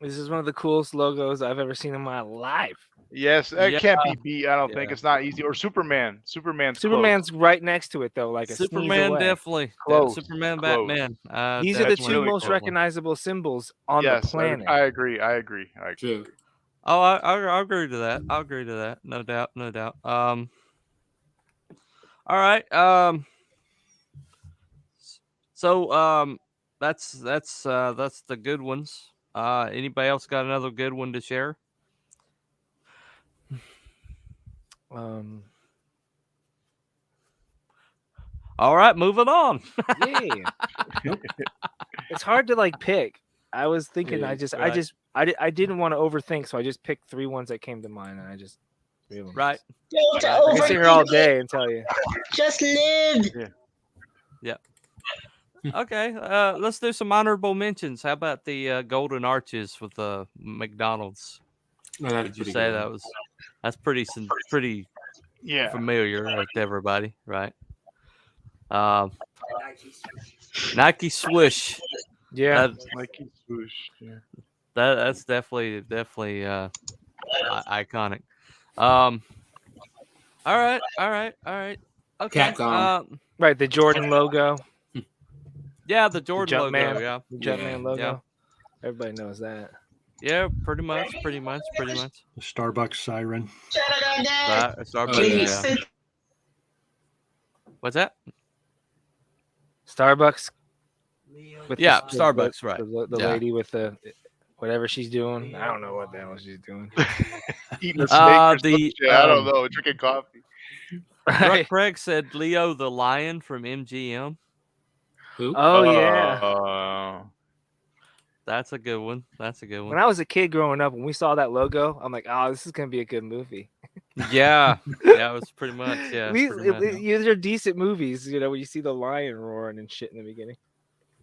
This is one of the coolest logos I've ever seen in my life. Yes, it Yeah. can't be beat. I don't think Yeah. it's not easy. Or Superman. Superman's Superman's right next to it though, like a sneeze Superman away. definitely. Close, Superman, close. Batman. These are the That's two really most cool. recognizable symbols on Yes, the planet. I agree. I agree. True. Oh, I'll agree to that. I'll agree to that. No doubt. No doubt. All right. So that's the good ones. Anybody else got another good one to share? All right, moving on. Yeah. It's hard to like pick. I was thinking. Right. I didn't want to overthink, so I just picked 3 ones that came to mind, and I just. Right. Don't I can sit here all day and tell you. Just live. Yeah. Okay. Let's do some honorable mentions. How about the Golden Arches with the McDonald's? Would you say that's pretty familiar to everybody, right? Nike swoosh. Yeah. Nike swoosh. Yeah. That's definitely iconic. All right. Okay. Capcom. Right, the Jordan logo. Yeah, the Jordan logo. Jumpman. Yeah, The Jumpman logo. Yeah. Everybody knows that. Yeah, pretty much. The Starbucks siren. Right, Starbucks. Yeah. What's that? Starbucks. Starbucks. Right. The lady with the whatever she's doing. I don't know what the hell she's doing. Eating a snake or some shit. I don't know. Drinking coffee. Right. Craig said Leo the Lion from MGM. Who? Oh yeah. That's a good one. When I was a kid growing up, when we saw that logo, I'm like, oh, this is gonna be a good movie. Yeah, it was pretty much. Yeah, these are decent movies, when you see the lion roaring and shit in the beginning.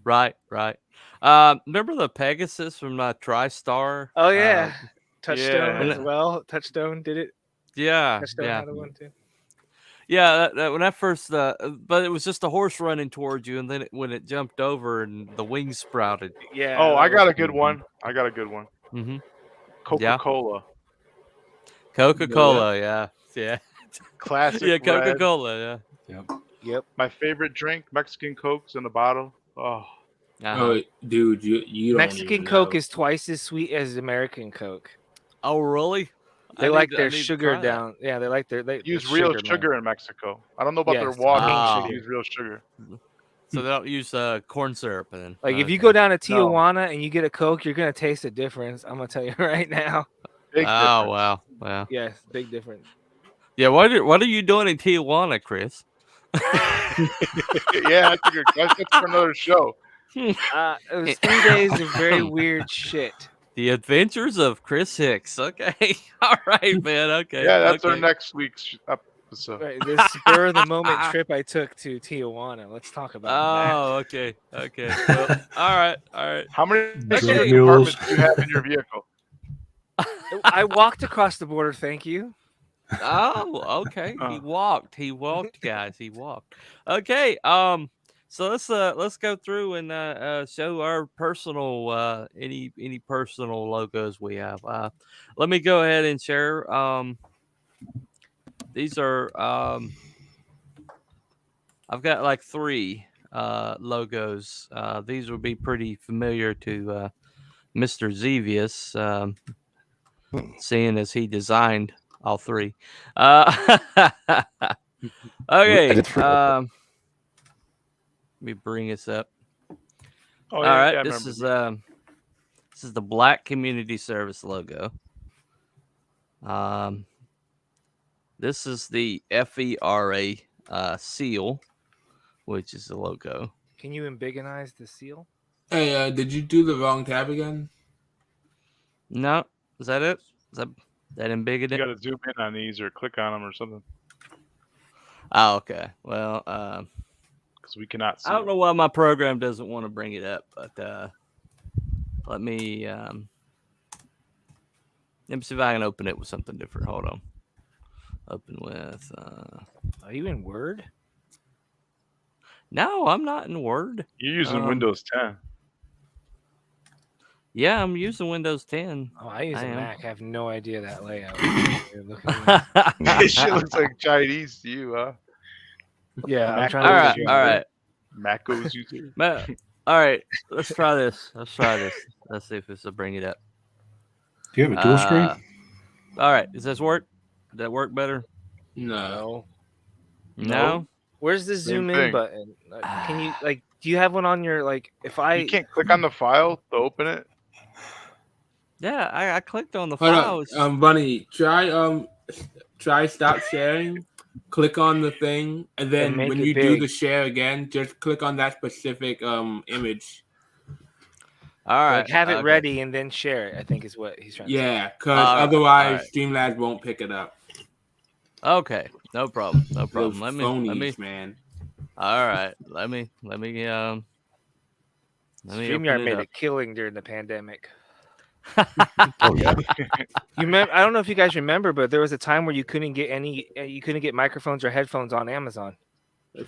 Right. Remember the Pegasus from TriStar? Oh yeah, Touchstone as well. Touchstone did it. Yeah, Touchstone had one too. Yeah, when I first, but it was just a horse running towards you, and then when it jumped over and the wings sprouted. Yeah. Oh, I got a good one. Mm-hmm. Coca-Cola. Coca-Cola, yeah. Classic. Yeah, Coca-Cola, yeah. Yep. My favorite drink, Mexican Cokes in the bottle. Oh. Oh, dude, you don't Mexican Coke is twice as sweet as American Coke. Oh, really? They like their sugar down. Yeah, they use real sugar in Mexico. I don't know about their water. They use real sugar. So they don't use corn syrup then. Like if you go down to Tijuana and you get a Coke, you're gonna taste a difference. I'm gonna tell you right now. Big difference. Wow. Yes, big difference. Yeah, what are you doing in Tijuana, Chris? Yeah, that's for another show. It was 3 days of very weird shit. The Adventures of Chris Hicks. Okay. All right, man. Okay. Yeah, that's our next week's episode. Right, this spur of the moment trip I took to Tijuana. Let's talk about that. Oh, okay. Well, all right. How many compartments do you have in your vehicle? I walked across the border, thank you. Oh, okay. He walked, guys. He walked. Okay. So let's go through and show our personal any personal logos we have. Let me go ahead and share. These are I've got like 3 logos. These would be pretty familiar to Mr. Zevius, seeing as he designed all 3. Okay. Let me bring this up. Oh, all right, yeah, this is the Black Community Service logo. This is the FERA seal, which is the logo. Can you embigganize the seal? Hey, did you do the wrong tab again? No, is that it? Is that embiggened? You got to zoom in on these or click on them or something. Oh, okay. Well, because we cannot see. I don't know why my program doesn't want to bring it up, but let me see if I can open it with something different. Hold on. Open with. Are you in Word? No, I'm not in Word. You're using Windows 10. Yeah, I'm using Windows 10. Oh, I use a Mac. I have no idea that layout. It shit looks like Chinese to you, huh? Yeah, I'm all right. Mac goes user. All right, let's try this. Let's see if this will bring it up. Do you have a dual screen? All right, does this work? Does that work better? No. Where's the zoom in button? Can you do you have one on your you can't click on the file to open it? Yeah, I clicked on the file. Bunny, try stop sharing. Click on the thing, and then when you do the share again, just click on that specific image. All right. Like have it ready and then share it. I think is what he's trying to say. Yeah, because otherwise Streamlabs won't pick it up. Okay, no problem. No problem. Let me, man. All right, let me. StreamYard made a killing during the pandemic. Oh yeah. I don't know if you guys remember, but there was a time where you couldn't get microphones or headphones on Amazon.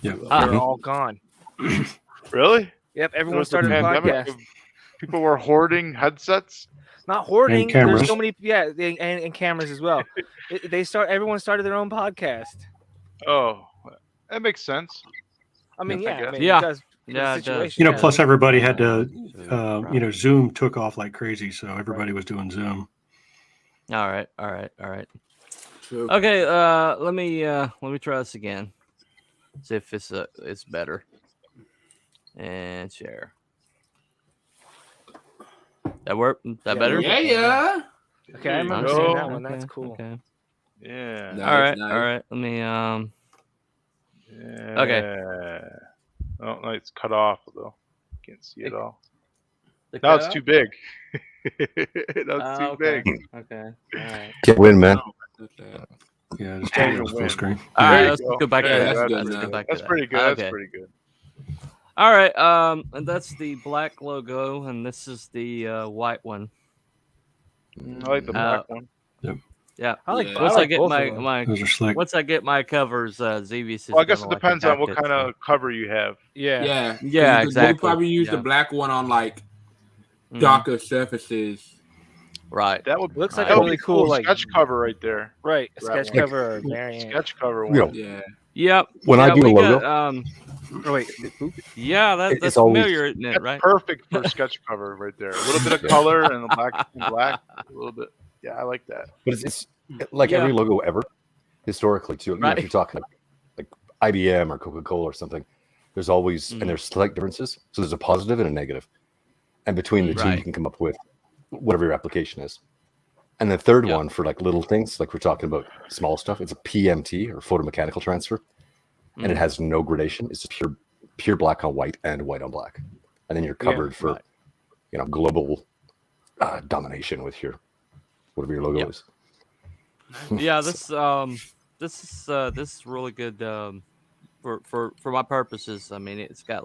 Yeah. They're all gone. Really? Yep, everyone started podcasts. People were hoarding headsets. Not hoarding. And cameras. There's so many, and cameras as well. Everyone started their own podcast. Oh, that makes sense. I mean, yeah. It does. It does. You know, plus everybody had to, Zoom took off like crazy, so everybody was doing Zoom. All right. Okay, let me try this again. See if it's better. And share. That work? That better? Yeah. Okay, I remember seeing that one. That's cool. Okay. Yeah. All right. Let me Yeah. Okay. Oh, no, it's cut off though. Can't see it all. Now it's too big. That's too big. Okay. All right. Can't win, man. Yeah, just change it to full screen. All right, let's go back to Yeah, that. That's pretty good. Okay. That's pretty good. All right. And that's the black logo, and this is the white one. I like the black one. Yep. Yeah. Once I get my those are slick. once I get my covers, ZVS. Well, I guess it depends on what kind of cover you have. Yeah. Exactly. We'll probably use the black one on like darker surfaces. Right. That would looks like a really cool like sketch cover right there. Right, a sketch cover or variant. Sketch cover one. Yeah. Yep. When I do a logo, oh wait. Yeah, that's it's always, familiar, isn't it? That's right. Perfect for sketch cover right there. A little bit of color and black, a little bit. Yeah, I like that. But it's like every logo ever, historically too. You know, if you're talking like IBM or Coca-Cola or something, there's always and there's slight differences. So there's a positive and a negative, and between the two, you can come up with whatever your application is. And the third one for like little things, like we're talking about small stuff, it's a PMT or photomechanical transfer, and it has no gradation. It's just pure black on white and white on black, and then you're covered for global domination with your whatever your logo is. Yeah, this is really good for my purposes. I mean, it's got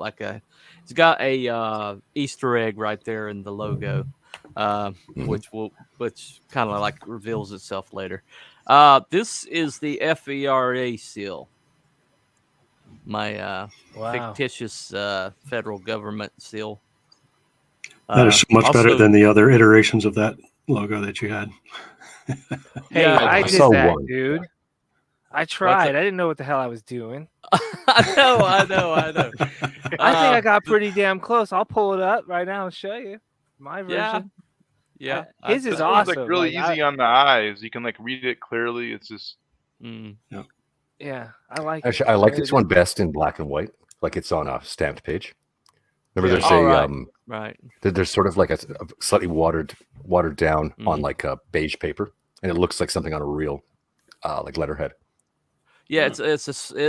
a Easter egg right there in the logo, which kind of like reveals itself later. This is the FERA seal, my fictitious federal government seal. That is much better than the other iterations of that logo that you had. Hey, I did that, dude. I tried. I didn't know what the hell I was doing. I know. I think I got pretty damn close. I'll pull it up right now and show you my version. Yeah. His is awesome. It's like really easy on the eyes. You can like read it clearly. It's just. Yeah, I like. Actually, I like this one best in black and white. Like it's on a stamped page. Remember, there's there's sort of like a slightly watered down on like a beige paper, and it looks like something on a real like letterhead. Yeah, it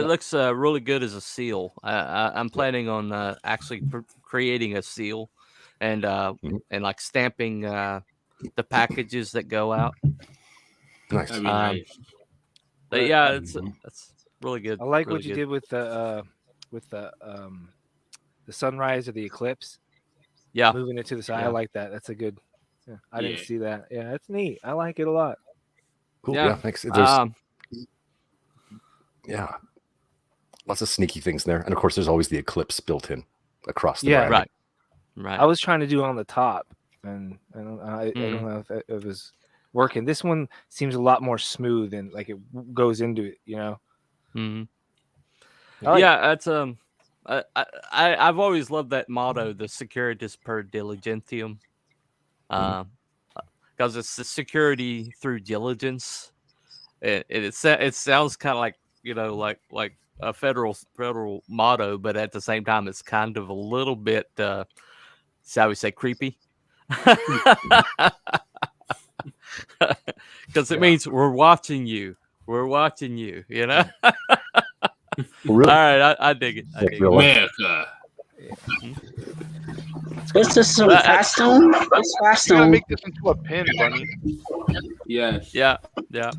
looks really good as a seal. I'm planning on actually creating a seal, and like stamping the packages that go out. Nice. But yeah, it's really good. I like really what you did with the sunrise or the eclipse. Yeah, moving it to the side. I like that. That's a good. Yeah, I didn't see that. Yeah, that's neat. I like it a lot. Cool. Yeah, thanks. There's, lots of sneaky things there, and of course, there's always the eclipse built in across the brand. Right. I was trying to do it on the top, and I don't know if it was working. This one seems a lot more smooth and like it goes into it. You know. That's I've always loved that motto, the securitas per diligentium, because it's the security through diligence. It sounds kind of like like a federal motto, but at the same time, it's kind of a little bit, shall we say, creepy, because it means we're watching you. We're watching you. You know. Really? All right, I dig it. America. What's this? Some Faststone? What's You gotta Faststone? make this into a pin, Bunny. Yes. Yeah.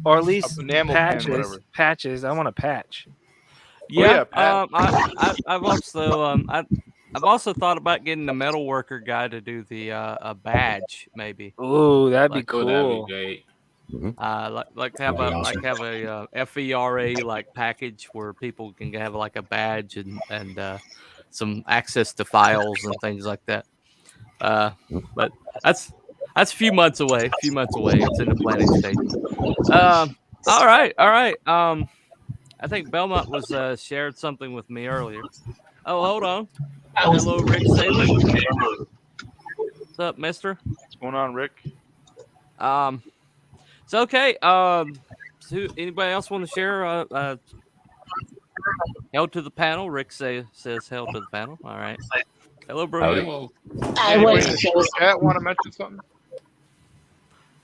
Or at least enamel pen, patches. whatever. Patches. I want a patch. Yeah. Pat. I've also thought about getting the metal worker guy to do the a badge, maybe. Ooh, that'd be Like, cool. That'd be great. Like have That'd a be awesome. FERA like package where people can have like a badge and some access to files and things like that. But that's a few months away. It's in the planning stage. All right. I think Belmont was shared something with me earlier. Oh, hold on. Hello, Rick Saylor. What's up, mister? What's going on, Rick? It's okay. So anybody else want to share? Hell to the panel. Rick says hell to the panel. All right. Hello, bro. Hello. Anybody in the chat want to mention something?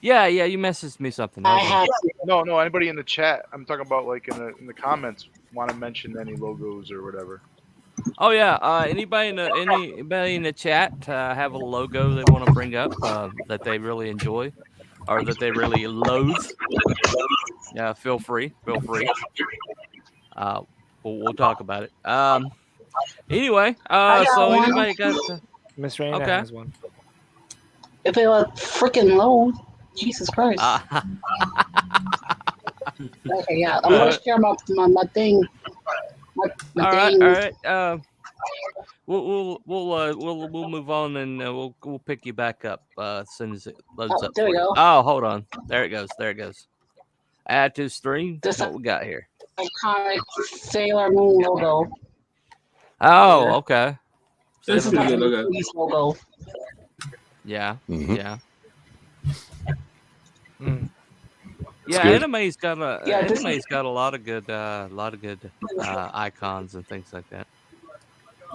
Yeah. You messaged me something. I have. No. Anybody in the chat? I'm talking about like in the comments want to mention any logos or whatever. Oh yeah. Anybody in the chat have a logo they want to bring up that they really enjoy or that they really loathe? Yeah, feel free. We'll talk about it. Anyway, so one. anybody got? Miss Raina Okay. has one. If it was freaking low, Jesus Christ. Okay, yeah. I'm gonna share my thing. My thing. All right. We'll move on and we'll pick you back up as soon as it loads up. There we go. Oh, hold on. There it goes. Add to stream. This What we got here? iconic Sailor Moon logo. Oh, okay. This is Pretty my good logo. police logo. Yeah. Mhm. Yeah. Mm. Yeah, good. anime's got a lot of good icons and things like that.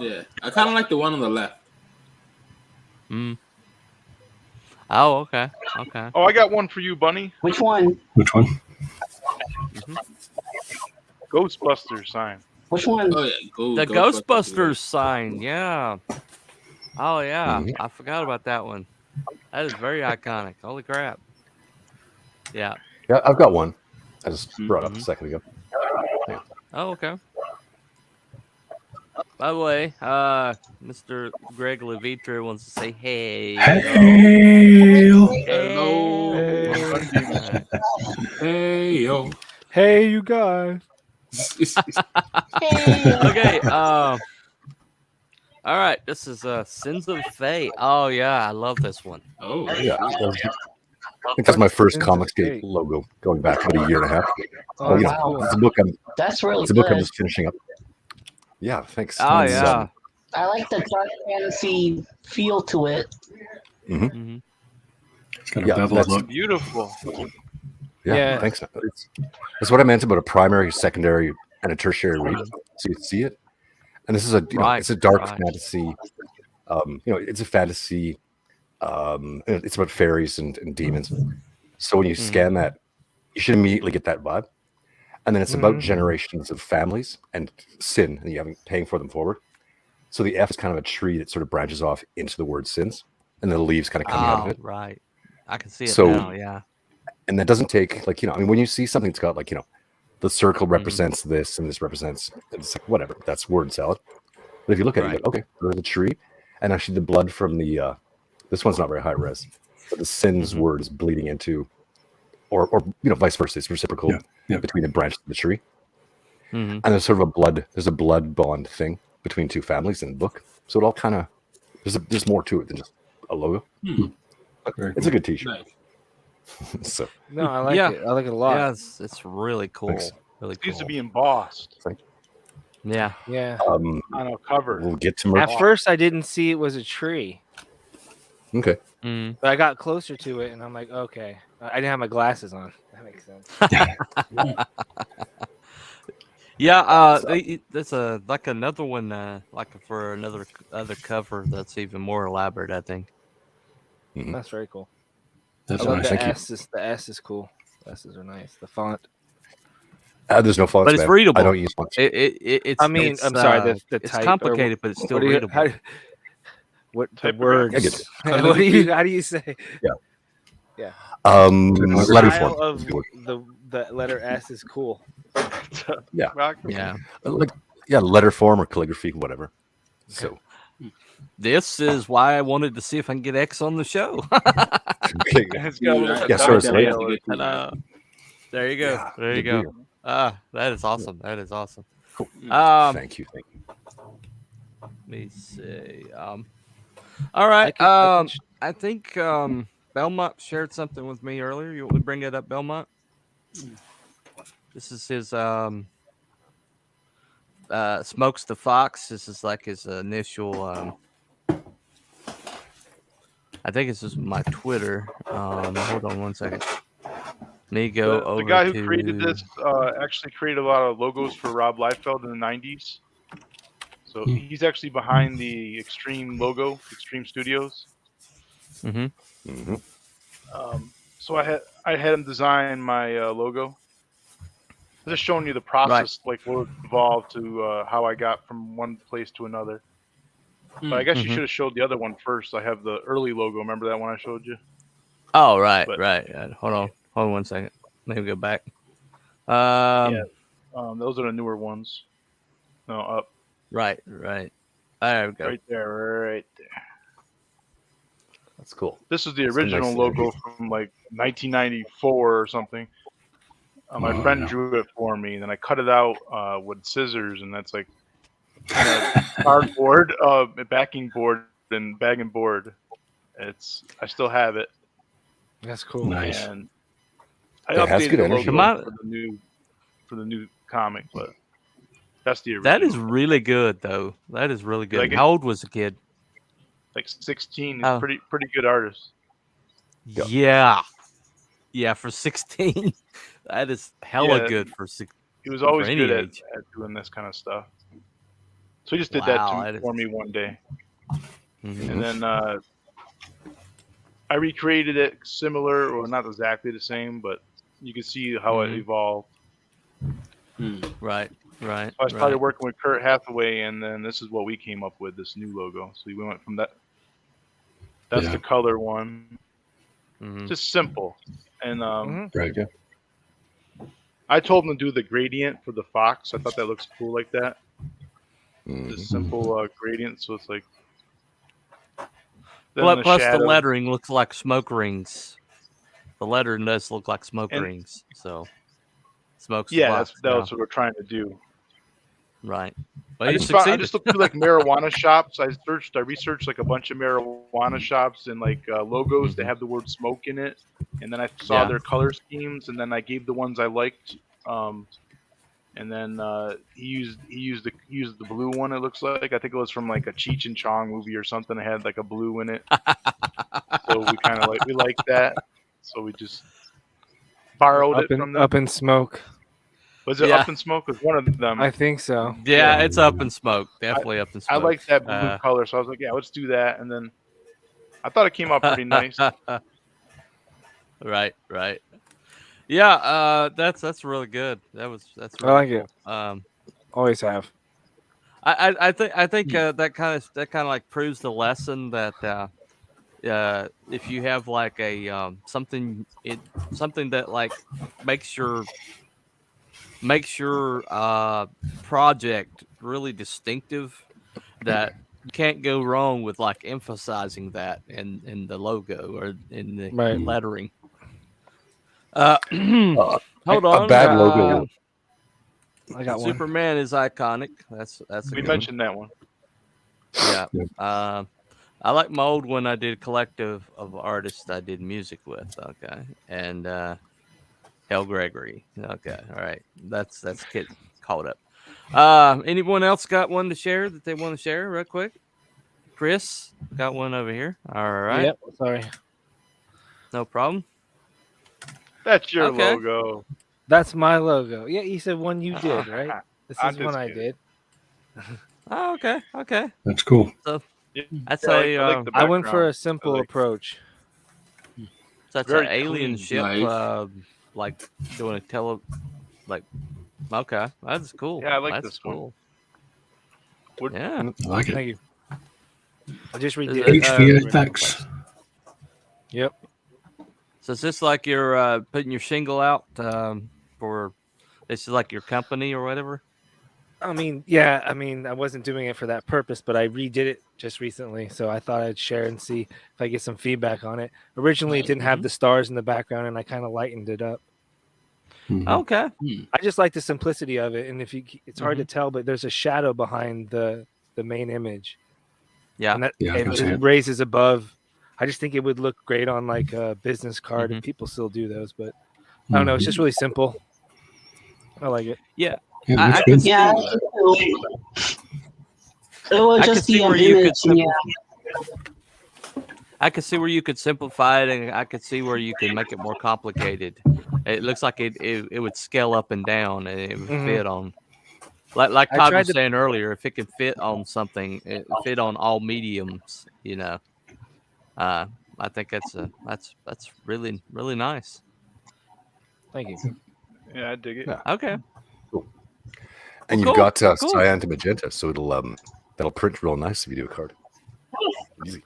Yeah. I kind of like the one on the left. Oh, okay. Oh, I got one for you, Bunny. Which one? Which one? Ghostbuster sign. Which one? Oh yeah. The Ghostbusters sign, yeah. Oh yeah, I forgot about that one. That is very iconic. Holy crap. Yeah. Yeah, I've got one. I just brought up a second ago. Oh, okay. By the way, Mr. Greg Levitra wants to say hey. Hello. Hey. Hey yo. Hey, you guys. Okay. All right. This is Sins of Fate. Oh yeah, I love this one. Oh Yeah, I think that's my first Comicsgate logo going back about a year and a half. Oh, you wow. know, it's a book That's really it's a book I'm good. just finishing up. Yeah, thanks. Oh It's, yeah. I like the dark fantasy feel to it. Mm-hmm. It's got a Yeah, beveled that's- look. Beautiful. Yeah, Yeah. thanks. That's what I meant about a primary, secondary, and a tertiary read. So you see it, and this is it's a dark fantasy. It's a fantasy. It's about fairies and demons. So when you scan that, you should immediately get that vibe. And then it's about generations of families and sin, and you having paying for them forward. So the F is kind of a tree that sort of branches off into the word sins, and the leaves kind of coming out of it. Right. I can see it So- now. Yeah. And that doesn't take when you see something that's got the circle represents this and this represents, it's like whatever, that's word salad. But if you look at it, you go, okay, there's a tree, and actually the blood from the this one's not very high res, but the sins word is bleeding into, or vice versa, it's reciprocal between the branch and the tree. And there's sort of a blood bond thing between two families in the book. So it all kind of there's more to it than just a logo. It's a good t-shirt. Nice. So No, I like it. I like it a lot. Yeah, it's really cool. Thanks. Really It cool. needs to be embossed Yeah. Yeah. on a cover. we'll get to merch. At first, I didn't see it was a tree, Okay. but I got closer to it, and I'm like, okay. I didn't have my glasses on. That makes sense. Yeah, that's like another one, like for other cover that's even more elaborate, I think. That's very cool. That's I love nice. the Thank you. S. The S is cool. S's are nice. The font. There's no fonts, But it's man. readable. I don't use fonts. It's. I mean, it's, I'm sorry. The it's type or complicated, but it's still What do you- readable. how- What the Type of words? graphics. What do you? How do you say? Yeah. The Letter style form. of the letter S is cool. Yeah. Yeah. Like letter form or calligraphy, whatever. So This is why I wanted to see if I can get X on the show. okay. It's got a little Yeah, bit sorry, of sorry. detail. There you go. Yeah, There you good go. deal. That is awesome. That is awesome. Cool. Thank you. Let me see. All right. I think Belmont shared something with me earlier. You want me to bring it up, Belmont? This is his Smokes the Fox. This is like his initial I think this is my Twitter. Hold on one second. Me go over the guy who to... created this actually created a lot of logos for Rob Liefeld in the 90s. So he's actually behind the Extreme logo, Extreme Studios. Mm-hmm. So I had him design my logo. I'm just showing you the process, like what evolved to how I got from one place to another. But I guess you should have showed the other one first. I have the early logo. Remember that one I showed you? Oh, right. Hold on one second. Let me go back. Those are the newer ones. No, up. Right. There we go. Right there. That's cool. This is the original logo from like 1994 or something. My friend drew it for me, and then I cut it out with scissors, and that's like cardboard, backing board, and bag and board. I still have it. That's cool. Nice. And I It has updated good the energy. logo for the new comic, but that's the original. That is really good, though. That is really good. Like How old was the kid? Like 16. He's pretty good artist. Yeah, for 16, that is hella good for 16. He was always good at doing this kind of stuff. So he just did that for me one day. And then I recreated it similar, or not exactly the same, but you can see how it evolved. Right. So I started working with Kurt Hathaway, and then this is what we came up with, this new logo. So we went from that. That's the color one. Just simple. And I told him to do the gradient for the fox. I thought that looks cool like that. Just simple gradient, so it's like. Plus the lettering looks like smoke rings. The lettering does look like smoke rings. So smokes. That's what we're trying to do. Right. Well, I just looked through like marijuana shops. I researched like a bunch of marijuana shops and like logos that have the word smoke in it. And then I saw their color schemes, and then I gave the ones I liked. And then he used the blue one. It looks like, I think it was from like a Cheech and Chong movie or something. It had like a blue in it. So we kind of like that. So we just borrowed it from them. Up in Smoke. Was it Up in Smoke? Was one of them? I think so. Yeah, it's Up in Smoke. Definitely Up in Smoke. I like that blue color, so I was like, yeah, let's do that. And then I thought it came out pretty nice. Right. Yeah, that's really good. That's really I like it. Always have. I think that kind of like proves the lesson that if you have like a something that like makes your project really distinctive, that you can't go wrong with like emphasizing that in the logo or in the lettering. Hold on. A bad logo. I got one. Superman is iconic. That's we mentioned that one. Yeah. I like my old one. I did a collective of artists I did music with. Okay, and Hal Gregory. Okay, all right. That's getting caught up. Anyone else got one to share that they want to share real quick? Chris got one over here. All right. Yep. Sorry. No problem. That's your logo. That's my logo. Yeah, you said one you did, right? This is one I did. Oh, okay. That's cool. So that's I went for a simple approach. That's an alien ship, like doing a okay, that's cool. Yeah, I like this one. Cool. Yeah, I like it. Thank you. I just redid HVFX. Yep. So is this like you're putting your shingle out for? This is like your company or whatever. I mean, yeah. I mean, I wasn't doing it for that purpose, but I redid it just recently, so I thought I'd share and see if I get some feedback on it. Originally, it didn't have the stars in the background, and I kind of lightened it up. Okay. I just like the simplicity of it, and it's hard to tell, but there's a shadow behind the main image. Yeah. And that it raises above. I just think it would look great on like a business card, and people still do those, but I don't know. It's just really simple. I like it. Yeah. I can see, it would just be an image. I could see where you could simplify it, and I could see where you can make it more complicated. It looks like it would scale up and down, and it would fit on. Like Todd was saying earlier, if it could fit on something, it fit on all mediums. You know, I think that's really really nice. Thank you. Yeah, I dig it. Yeah. Okay. Cool. And you've got cyan to magenta, so that'll print real nice if you do a card. Easy.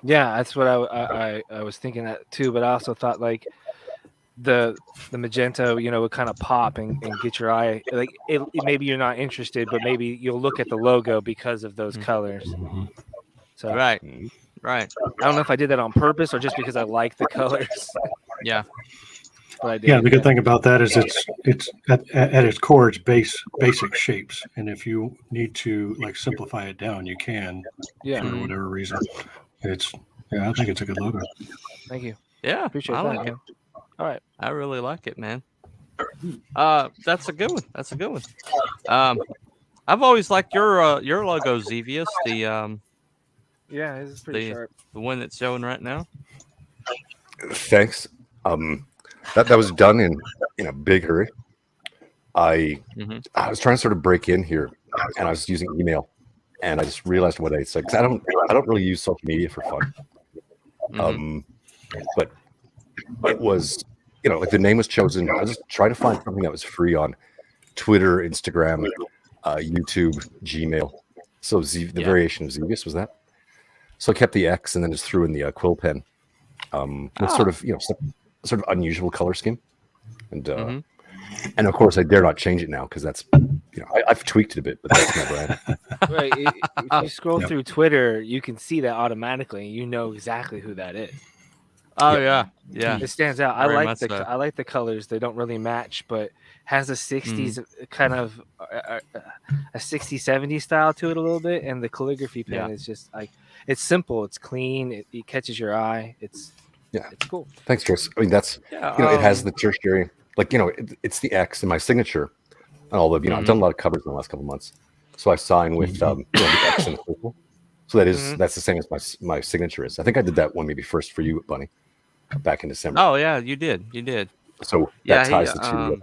Yeah, that's what I was thinking that too. But I also thought like the magenta, would kind of pop and get your eye. Like maybe you're not interested, but maybe you'll look at the logo because of those colors. So right. I don't know if I did that on purpose or just because I like the colors. Yeah. Yeah, the good thing about that is it's at its core, it's basic shapes, and if you need to like simplify it down, you can. For whatever reason, I think it's a good logo. Thank you. Yeah, appreciate I that. like it. All right, I really like it, man. That's a good one. I've always liked your logo, Xevious. Yeah, this is pretty sharp. The one that's showing right now. Thanks. That was done in a big hurry. I was trying to sort of break in here, and I was using email, and I just realized what I said. 'Cause I don't really use social media for fun. But it was, like the name was chosen. I was just trying to find something that was free on Twitter, Instagram, YouTube, Gmail. So the variation of Xevious was that. So I kept the X and then just threw in the quill pen. With sort of sort of unusual color scheme, and of course I dare not change it now because that's I've tweaked it a bit, but that's my brand. Right. If you scroll through Twitter, you can see that automatically. You know exactly who that is. Oh yeah. It stands out. I like the colors. They don't really match, but has a 60s kind of a 60s 70s style to it a little bit, and the calligraphy pen is just like it's simple, it's clean, it catches your eye. It's cool. Thanks, Chris. I mean, that's it has the tertiary, like it's the X in my signature, and all the I've done a lot of covers in the last couple of months, so I sign with the X in the circle. So that's the same as my signature is. I think I did that one maybe first for you, Bunny, back in December. Oh yeah, you did. So that ties the two.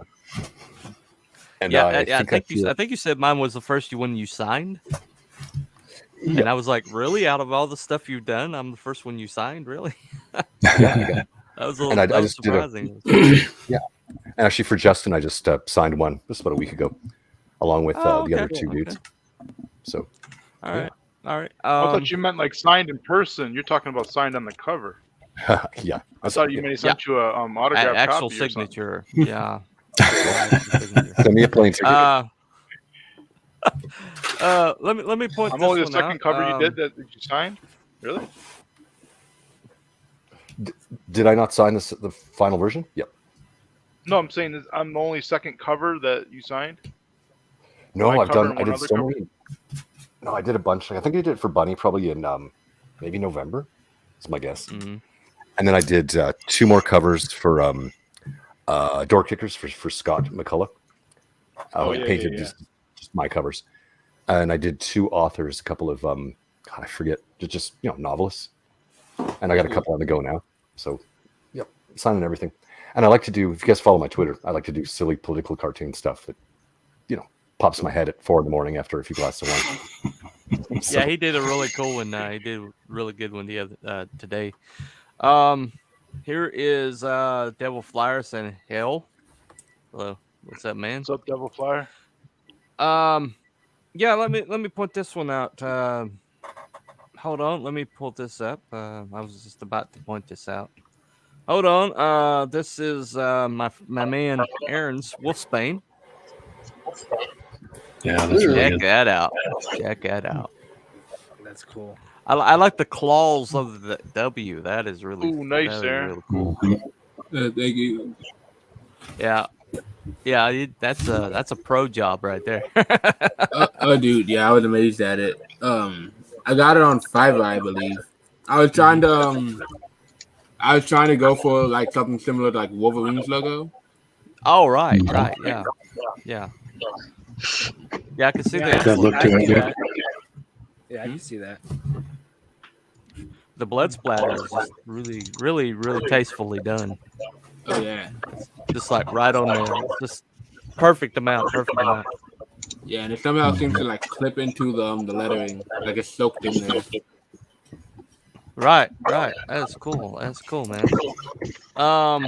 And I think you said mine was the first one you signed. And I was like, really? Out of all the stuff you've done, I'm the first one you signed? Really? That was a little surprising. And actually for Justin, I just signed one just about a week ago, along with the other two dudes. So, all right. I thought you meant like signed in person. You're talking about signed on the cover. Yeah. I thought you meant he sent you a autograph actual copy signature. Yeah. Send me a plane ticket. Let me point. I'm only the second cover you did that you signed. Really? Did I not sign the final version? Yep. No, I'm saying I'm the only second cover that you signed. No, I did so many. No, I did a bunch. I think I did it for Bunny probably in maybe November. Is my guess. And then I did 2 more covers for Door Kickers for Scott McCullough. Painted just my covers, and I did 2 authors, a couple of I forget, just novelists, and I got a couple on the go now. So, signing everything. And I like to do, if you guys follow my Twitter, I like to do silly political cartoon stuff that pops in my head at 4 a.m. after a few glasses of wine. So. Yeah, he did a really cool one. He did a really good one today. Here is Devil Flyer saying, "Hell, hello, what's up, man? What's up, Devil Flyer?" Yeah, let me point this one out. hold on. Let me pull this up. I was just about to point this out. Hold on. This is my man Aaron's Wolfsbane. Yeah, that's really Check good. that out. Check that out. That's cool. I like the claws of the W. That is really nice, Aaron. Really cool. Thank you. Yeah. Yeah, that's a pro job right there. Dude, yeah, I was amazed at it. I got it on Fiverr, I believe. I was trying to go for like something similar to like Wolverine's logo. Oh, right, yeah. Yeah, I can see that. That look to it, yeah. Yeah, I can see that. The blood splatter is just really, really, really tastefully done. Oh yeah. Just like right on there. It's just perfect amount. Yeah, and it somehow seems to like clip into the lettering, like it's soaked in there. Right. That's cool, man. Yeah,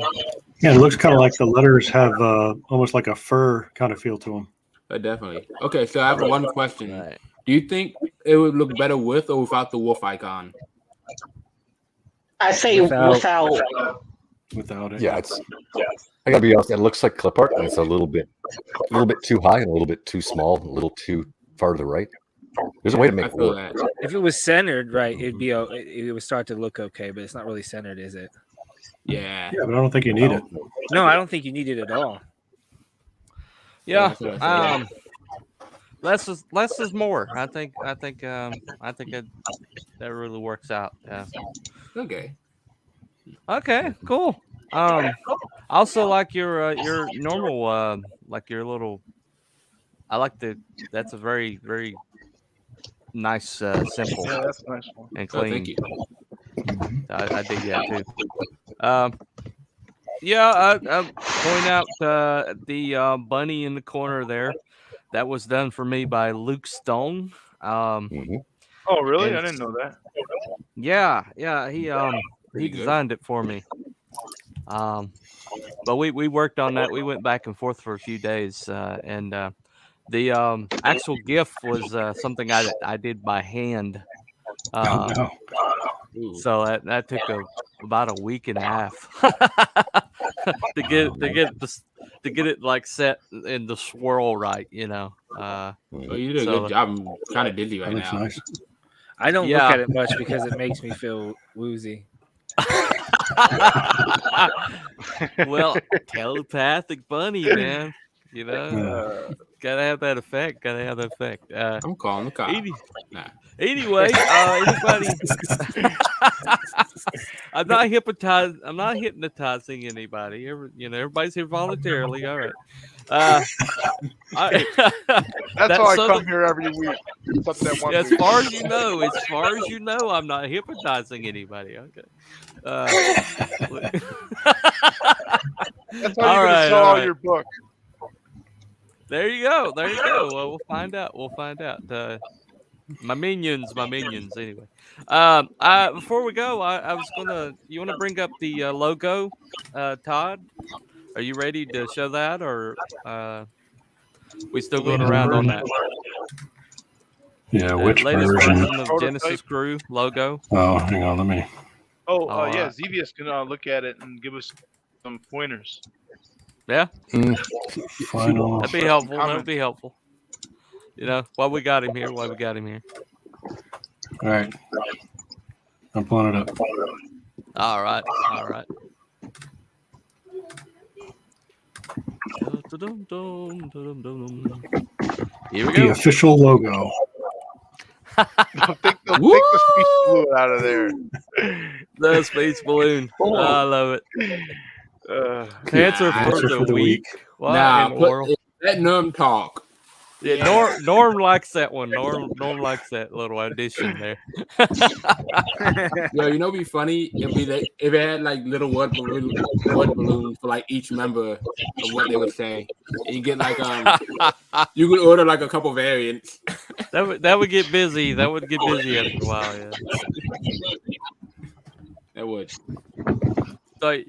it looks kind of like the letters have almost like a fur kind of feel to them. Definitely. Okay, so I have one question. Right. Do you think it would look better with or without the wolf icon? I say without it. Yeah, I gotta be honest. It looks like clip art, and it's a little bit too high and a little bit too small, a little too far to the right. There's a way to make it work. If it was centered right, it would start to look okay, but it's not really centered, is it? Yeah. Yeah, but I don't think you need it. No, I don't think you need it at all. Yeah. Less is more. I think that really works out. Yeah. Okay. Cool. Also like your normal like your little. I like that's a very, very nice, simple, that's a nice one. and clean. Thank you. I dig that too. I point out the bunny in the corner there. That was done for me by Luke Stone. Oh, really? I didn't know that. Yeah, he designed it for me. But we worked on that. We went back and forth for a few days, and the actual GIF was something I did by hand. So that took about a week and a half to get it like set in the swirl right, you know. You did a good job. I'm kind of dizzy right now. Nice. I don't look at it much because it makes me feel woozy. Well, telepathic bunny, man. You know, gotta have that effect. I'm calling the cops. Anyway, anybody? I'm not hypnotizing anybody. Everybody's here voluntarily. All right. That's why I come here every week. Except that one as week. far as you know, I'm not hypnotizing anybody. Okay. That's how you're gonna sell all your books. There you go. Well, we'll find out. My minions. Anyway, before we go, I was gonna. You want to bring up the logo, Todd? Are you ready to show that, or we still going around on that? Yeah, which latest version of Genesis Crüe logo? Oh, hang on, let me. Yeah, Xevious can look at it and give us some pointers. Yeah, Final. that'd be helpful. You know, why we got him here? All right, I'm pulling it up. All right. Here we go. The official logo. Take the space balloon out of there. The space balloon. Oh, I love it. Answer for the week. Let Norm talk. Yeah, Norm likes that one. Norm likes that little addition there. Yo, it'd be funny if it had like little word balloons for like each member of what they would say. And you get like you could order like a couple variants. That would get busy. That would get busy after a while. Yeah. That would. So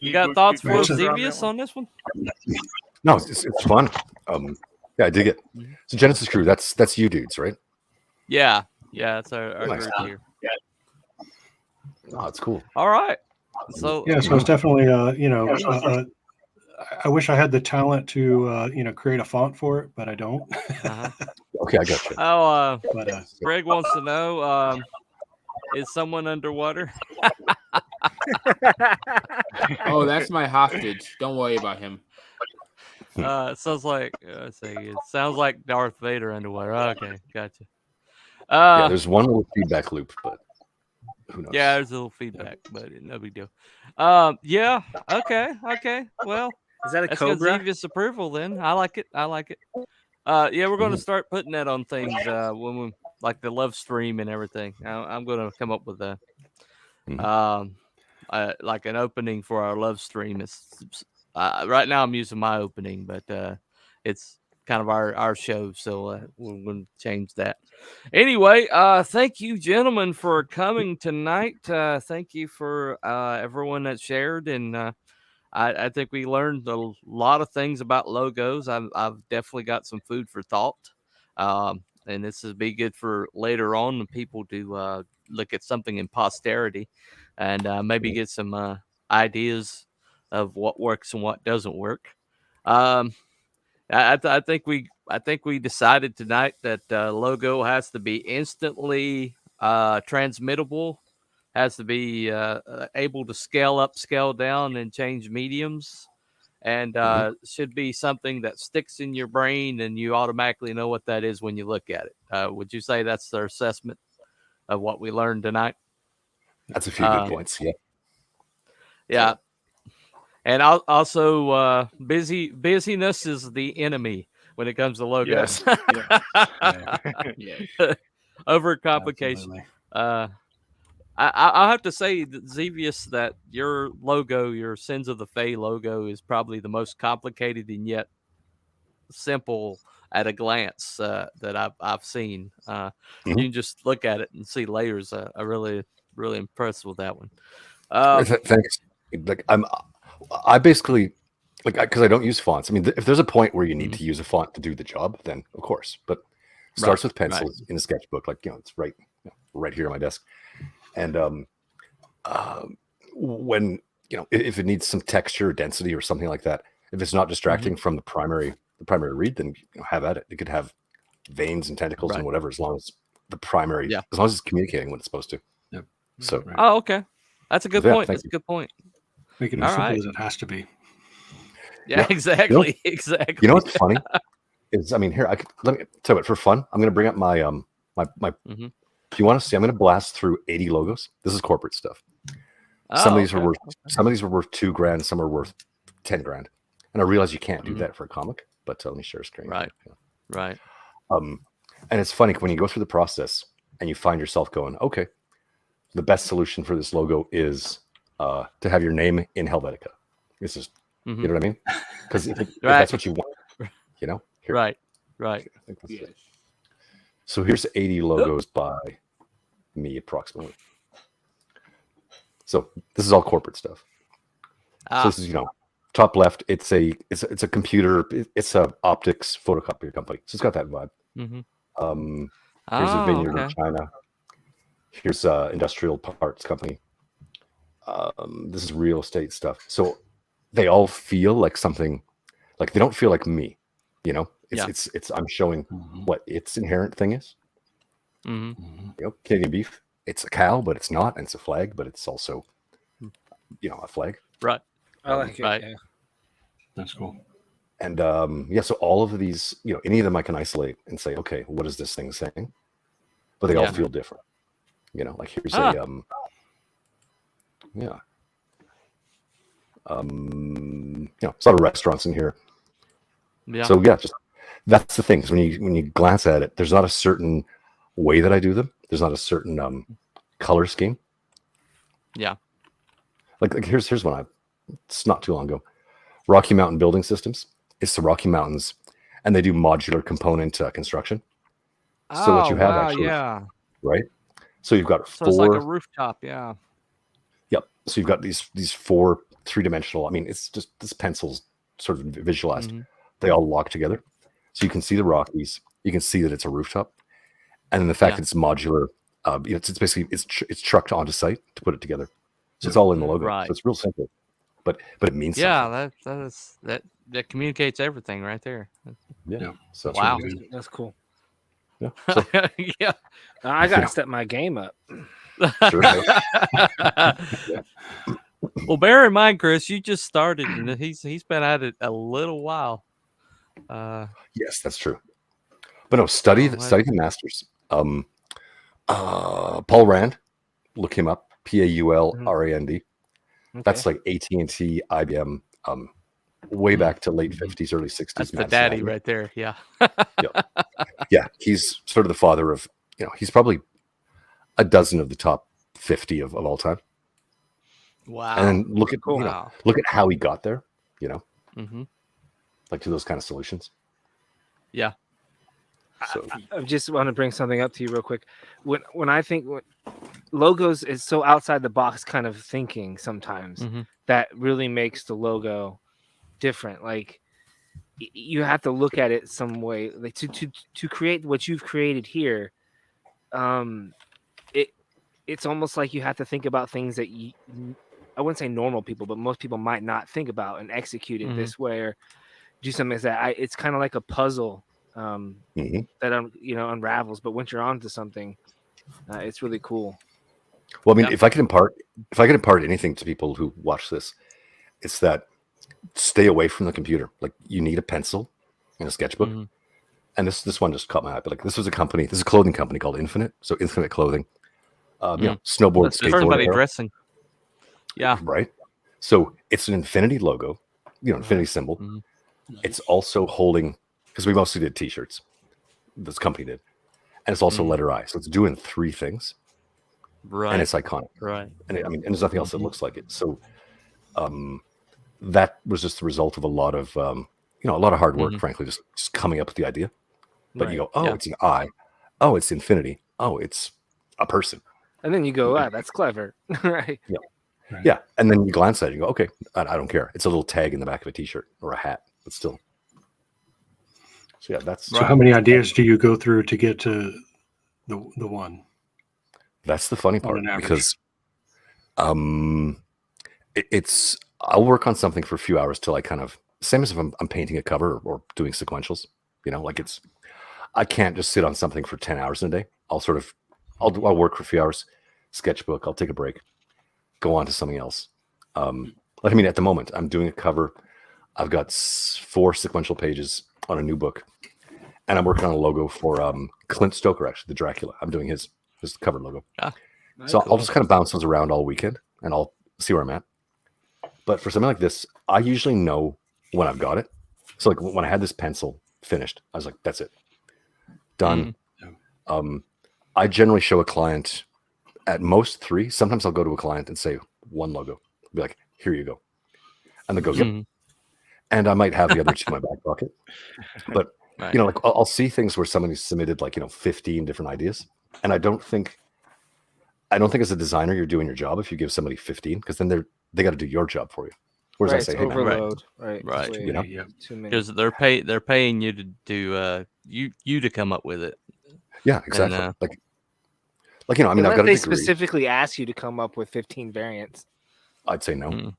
you got thoughts for Xevious on this one? No, it's fun. Yeah, I dig it. So Genesis Crüe, that's you dudes, right? Yeah, that's our Nice. group here. Oh, it's cool. All right. So yeah, so it's definitely I wish I had the talent to create a font for it, but I don't. Okay, I got you. Oh, But Greg wants to know: is someone underwater? Oh, that's my hostage. Don't worry about him. Sounds like it sounds like Darth Vader underwater. Okay, gotcha. Yeah, there's one little feedback loop, but who knows? Yeah, there's a little feedback, but no big deal. Yeah, okay. Well, Is that a that's got cobra? Xevious approval then. I like it. Yeah, we're gonna start putting that on things when we like the Lovestream and everything. I'm gonna come up with a like an opening for our Lovestream. It's right now I'm using my opening, but it's kind of our show, so we're going to change that. Anyway, thank you, gentlemen, for coming tonight. Thank you for everyone that shared, and I think we learned a lot of things about logos. I've definitely got some food for thought, and this will be good for later on when people to look at something in posterity, and maybe get some ideas of what works and what doesn't work. I think we decided tonight that logo has to be instantly transmittable, has to be able to scale up, scale down, and change mediums, and should be something that sticks in your brain and you automatically know what that is when you look at it. Would you say that's their assessment of what we learned tonight? That's a few good points. Yeah. Yeah. And also, busyness is the enemy when it comes to logos. Yes. Overcomplication. I'll have to say, Xevious, that your logo, your Sins of the Fae logo, is probably the most complicated and yet simple at a glance that I've seen. You can just look at it and see layers. I really impressed with that one. Thanks. Like I basically because I don't use fonts. I mean, if there's a point where you need to use a font to do the job, then of course. But it starts with pencils in a sketchbook, it's right here on my desk. And when if it needs some texture or density or something like that, if it's not distracting from the primary read, then have at it. It could have veins and tentacles and whatever, as long as the primary, as long as it's communicating what it's supposed to. Yep. So oh, okay, that's a good point. That's a good point. Make it as simple as it has to be. Yeah, exactly. Exactly. You know what's funny is, I mean, here let me tell you what. For fun, I'm going to bring up my my. If you want to see, I'm going to blast through 80 logos. This is corporate stuff. Some of these were worth $2,000. Some are worth $10,000. And I realize you can't do that for a comic, but let me share a screen. Right. And it's funny when you go through the process and you find yourself going, okay, the best solution for this logo is to have your name in Helvetica. This is, you know what I mean? Because if that's what you want, Here. Right. So here's 80 logos by me, approximately. So this is all corporate stuff. So this is, top left. It's a computer. It's a optics photocopier company. So it's got that vibe. Here's a vineyard in China. Here's a industrial parts company. This is real estate stuff. So they all feel like something. Like they don't feel like me. It's I'm showing what its inherent thing is. Canadian beef. It's a cow, but it's not, and it's a flag, but it's also, a flag. Right. I like it. Right. Yeah. That's cool. And so all of these, any of them I can isolate and say, okay, what is this thing saying? But they all feel different. Like here's a it's a lot of restaurants in here. Yeah. So just that's the thing. Is when you glance at it, there's not a certain way that I do them. There's not a certain color scheme. Yeah. Like here's one it's not too long ago. Rocky Mountain Building Systems. It's the Rocky Mountains, and they do modular component construction. So what you have actually, right? So you've got four. It's like a rooftop, yeah. Yep. So you've got these four three-dimensional. I mean, it's just this pencil's sort of visualized. They all lock together, so you can see the Rockies. You can see that it's a rooftop, and then the fact that it's modular It's basically it's trucked onto site to put it together, so it's all in the logo. Right. So it's real simple, but it means something. that communicates everything right there. Yeah. So wow, really That's cool. yeah. So, yeah. I gotta step my game up. sure. Well, bear in mind, Chris, you just started, and he's been at it a little while. Yes, that's true. But no, study the masters. Paul Rand, look him up. PAULRAND. Okay. That's like AT&T, IBM, way back to late 50s, early 60s. That's the daddy right there. Yeah. Yeah, he's sort of the father of, he's probably a dozen of the top 50 of all time. Wow. And then look at look at how he got there, like to those kind of solutions. Yeah. So I just want to bring something up to you real quick. When I think logos is so outside the box kind of thinking sometimes that really makes the logo different. Like you have to look at it some way, like to create what you've created here. It's almost like you have to think about things that I wouldn't say normal people, but most people might not think about and execute it this way or do something like that. It's kind of like a puzzle that unravels. But once you're onto something, it's really cool. Well, I mean, if I could impart anything to people who watch this, it's that stay away from the computer. Like you need a pencil and a sketchbook. And this one just caught my eye. But like this is a clothing company called Infinite. So Infinite Clothing. Snowboard, skateboard, dressing. Yeah. Right. So it's an infinity logo, infinity symbol. It's also holding, because we mostly did T-shirts. This company did, and it's also letter I. So it's doing three things. Right. And it's iconic. Right. And and there's nothing else that looks like it. So, that was just the result of a lot of hard work, frankly, just coming up with the idea. But you go, it's an I. Oh, it's infinity. Oh, it's a person. And then you go, that's clever. Right. Yeah. Yeah. And then you glance at it and you go, okay, I don't care. It's a little tag in the back of a T-shirt or a hat, but still. So yeah, that's. So how many ideas do you go through to get to the one? That's the funny part because it's I'll work on something for a few hours till I kind of, same as if I'm painting a cover or doing sequentials, I can't just sit on something for 10 hours in a day. I'll work for a few hours, sketchbook, I'll take a break, go on to something else. At the moment I'm doing a cover. I've got 4 sequential pages on a new book, and I'm working on a logo for Clint Stoker, actually, the Dracula. I'm doing his cover logo. So I'll just kind of bounce those around all weekend and I'll see where I'm at. But for something like this, I usually know when I've got it. So like when I had this pencil finished, I was like, that's it. Done. I generally show a client at most 3. Sometimes I'll go to a client and say 1 logo. I'll be like, here you go. And they go, yep. And I might have the other 2 in my back pocket. But I'll see things where somebody's submitted 15 different ideas. And I don't think as a designer you're doing your job if you give somebody 15, because then they got to do your job for you. Whereas I say, hey, overload, right. Because they're paying you to do you to come up with it. Yeah, exactly. And, I've got a degree. They specifically ask you to come up with 15 variants. I'd say no.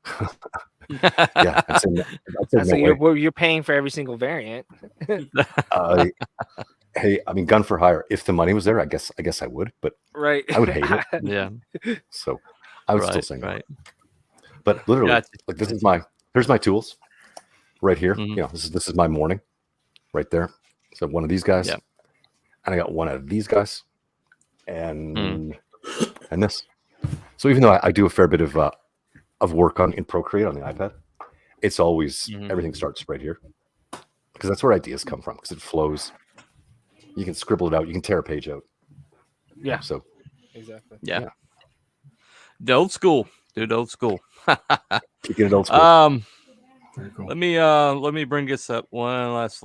Yeah, I'd say no. So you're paying for every single variant. Hey, gun for hire. If the money was there, I guess I would, but right, I would hate it. Yeah. So I would still say no. Right. But literally, here's my tools right here. This is my morning right there. So one of these guys, and I got one of these guys, and this. So even though I do a fair bit of work in Procreate on the iPad, it's always everything starts right here, because that's where ideas come from, because it flows. You can scribble it out. You can tear a page out. Yeah. So. Exactly. Yeah. The old school, dude. Old school. Keeping it old school. Very cool. Let me bring this up. One last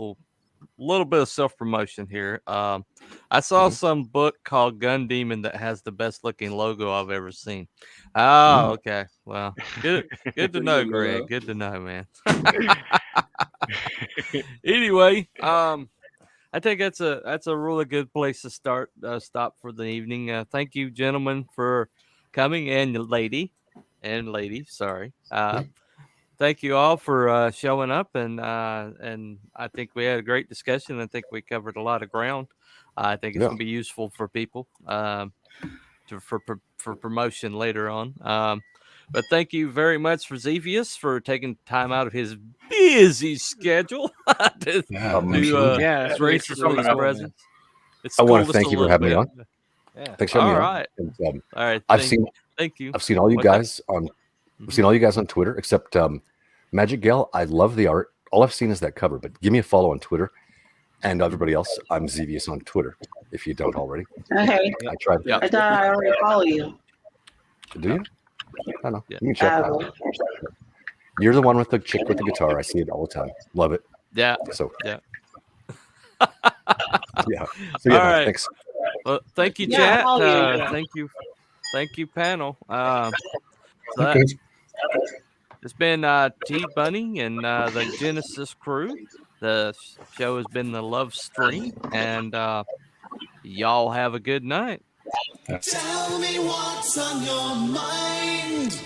little bit of self-promotion here. I saw some book called Gun Demon that has the best looking logo I've ever seen. Oh, okay. Well, good to know, Greg. Good to know, man. Anyway, I think that's a really good place to start stop for the evening. Thank you, gentlemen, for coming, and lady, sorry. Thank you all for showing up, and I think we had a great discussion. I think we covered a lot of ground. I think it's going to be useful for people for promotion later on. But thank you very much for Xevious for taking time out of his busy schedule to grace us with his presence. I want to thank you for having me on. Yeah. Thanks for having me on. And, all right. Thank you. I've seen all you guys on. I've seen all you guys on Twitter except Magic Gal. I love the art. All I've seen is that cover. But give me a follow on Twitter, and everybody else. I'm Xevious on Twitter. If you don't already. Okay. I tried. I thought I already follow you. Do you? I don't know. You can check that. You're the one with the chick with the guitar. I see it all the time. Love it. Yeah. So yeah. Yeah. So, yeah, all right. Thanks. Well, thank you, chat. Thank you, panel. It's been T Bunny and the Genesis crew. The show has been the Lovestream, and y'all have a good night. Tell me what's on your mind.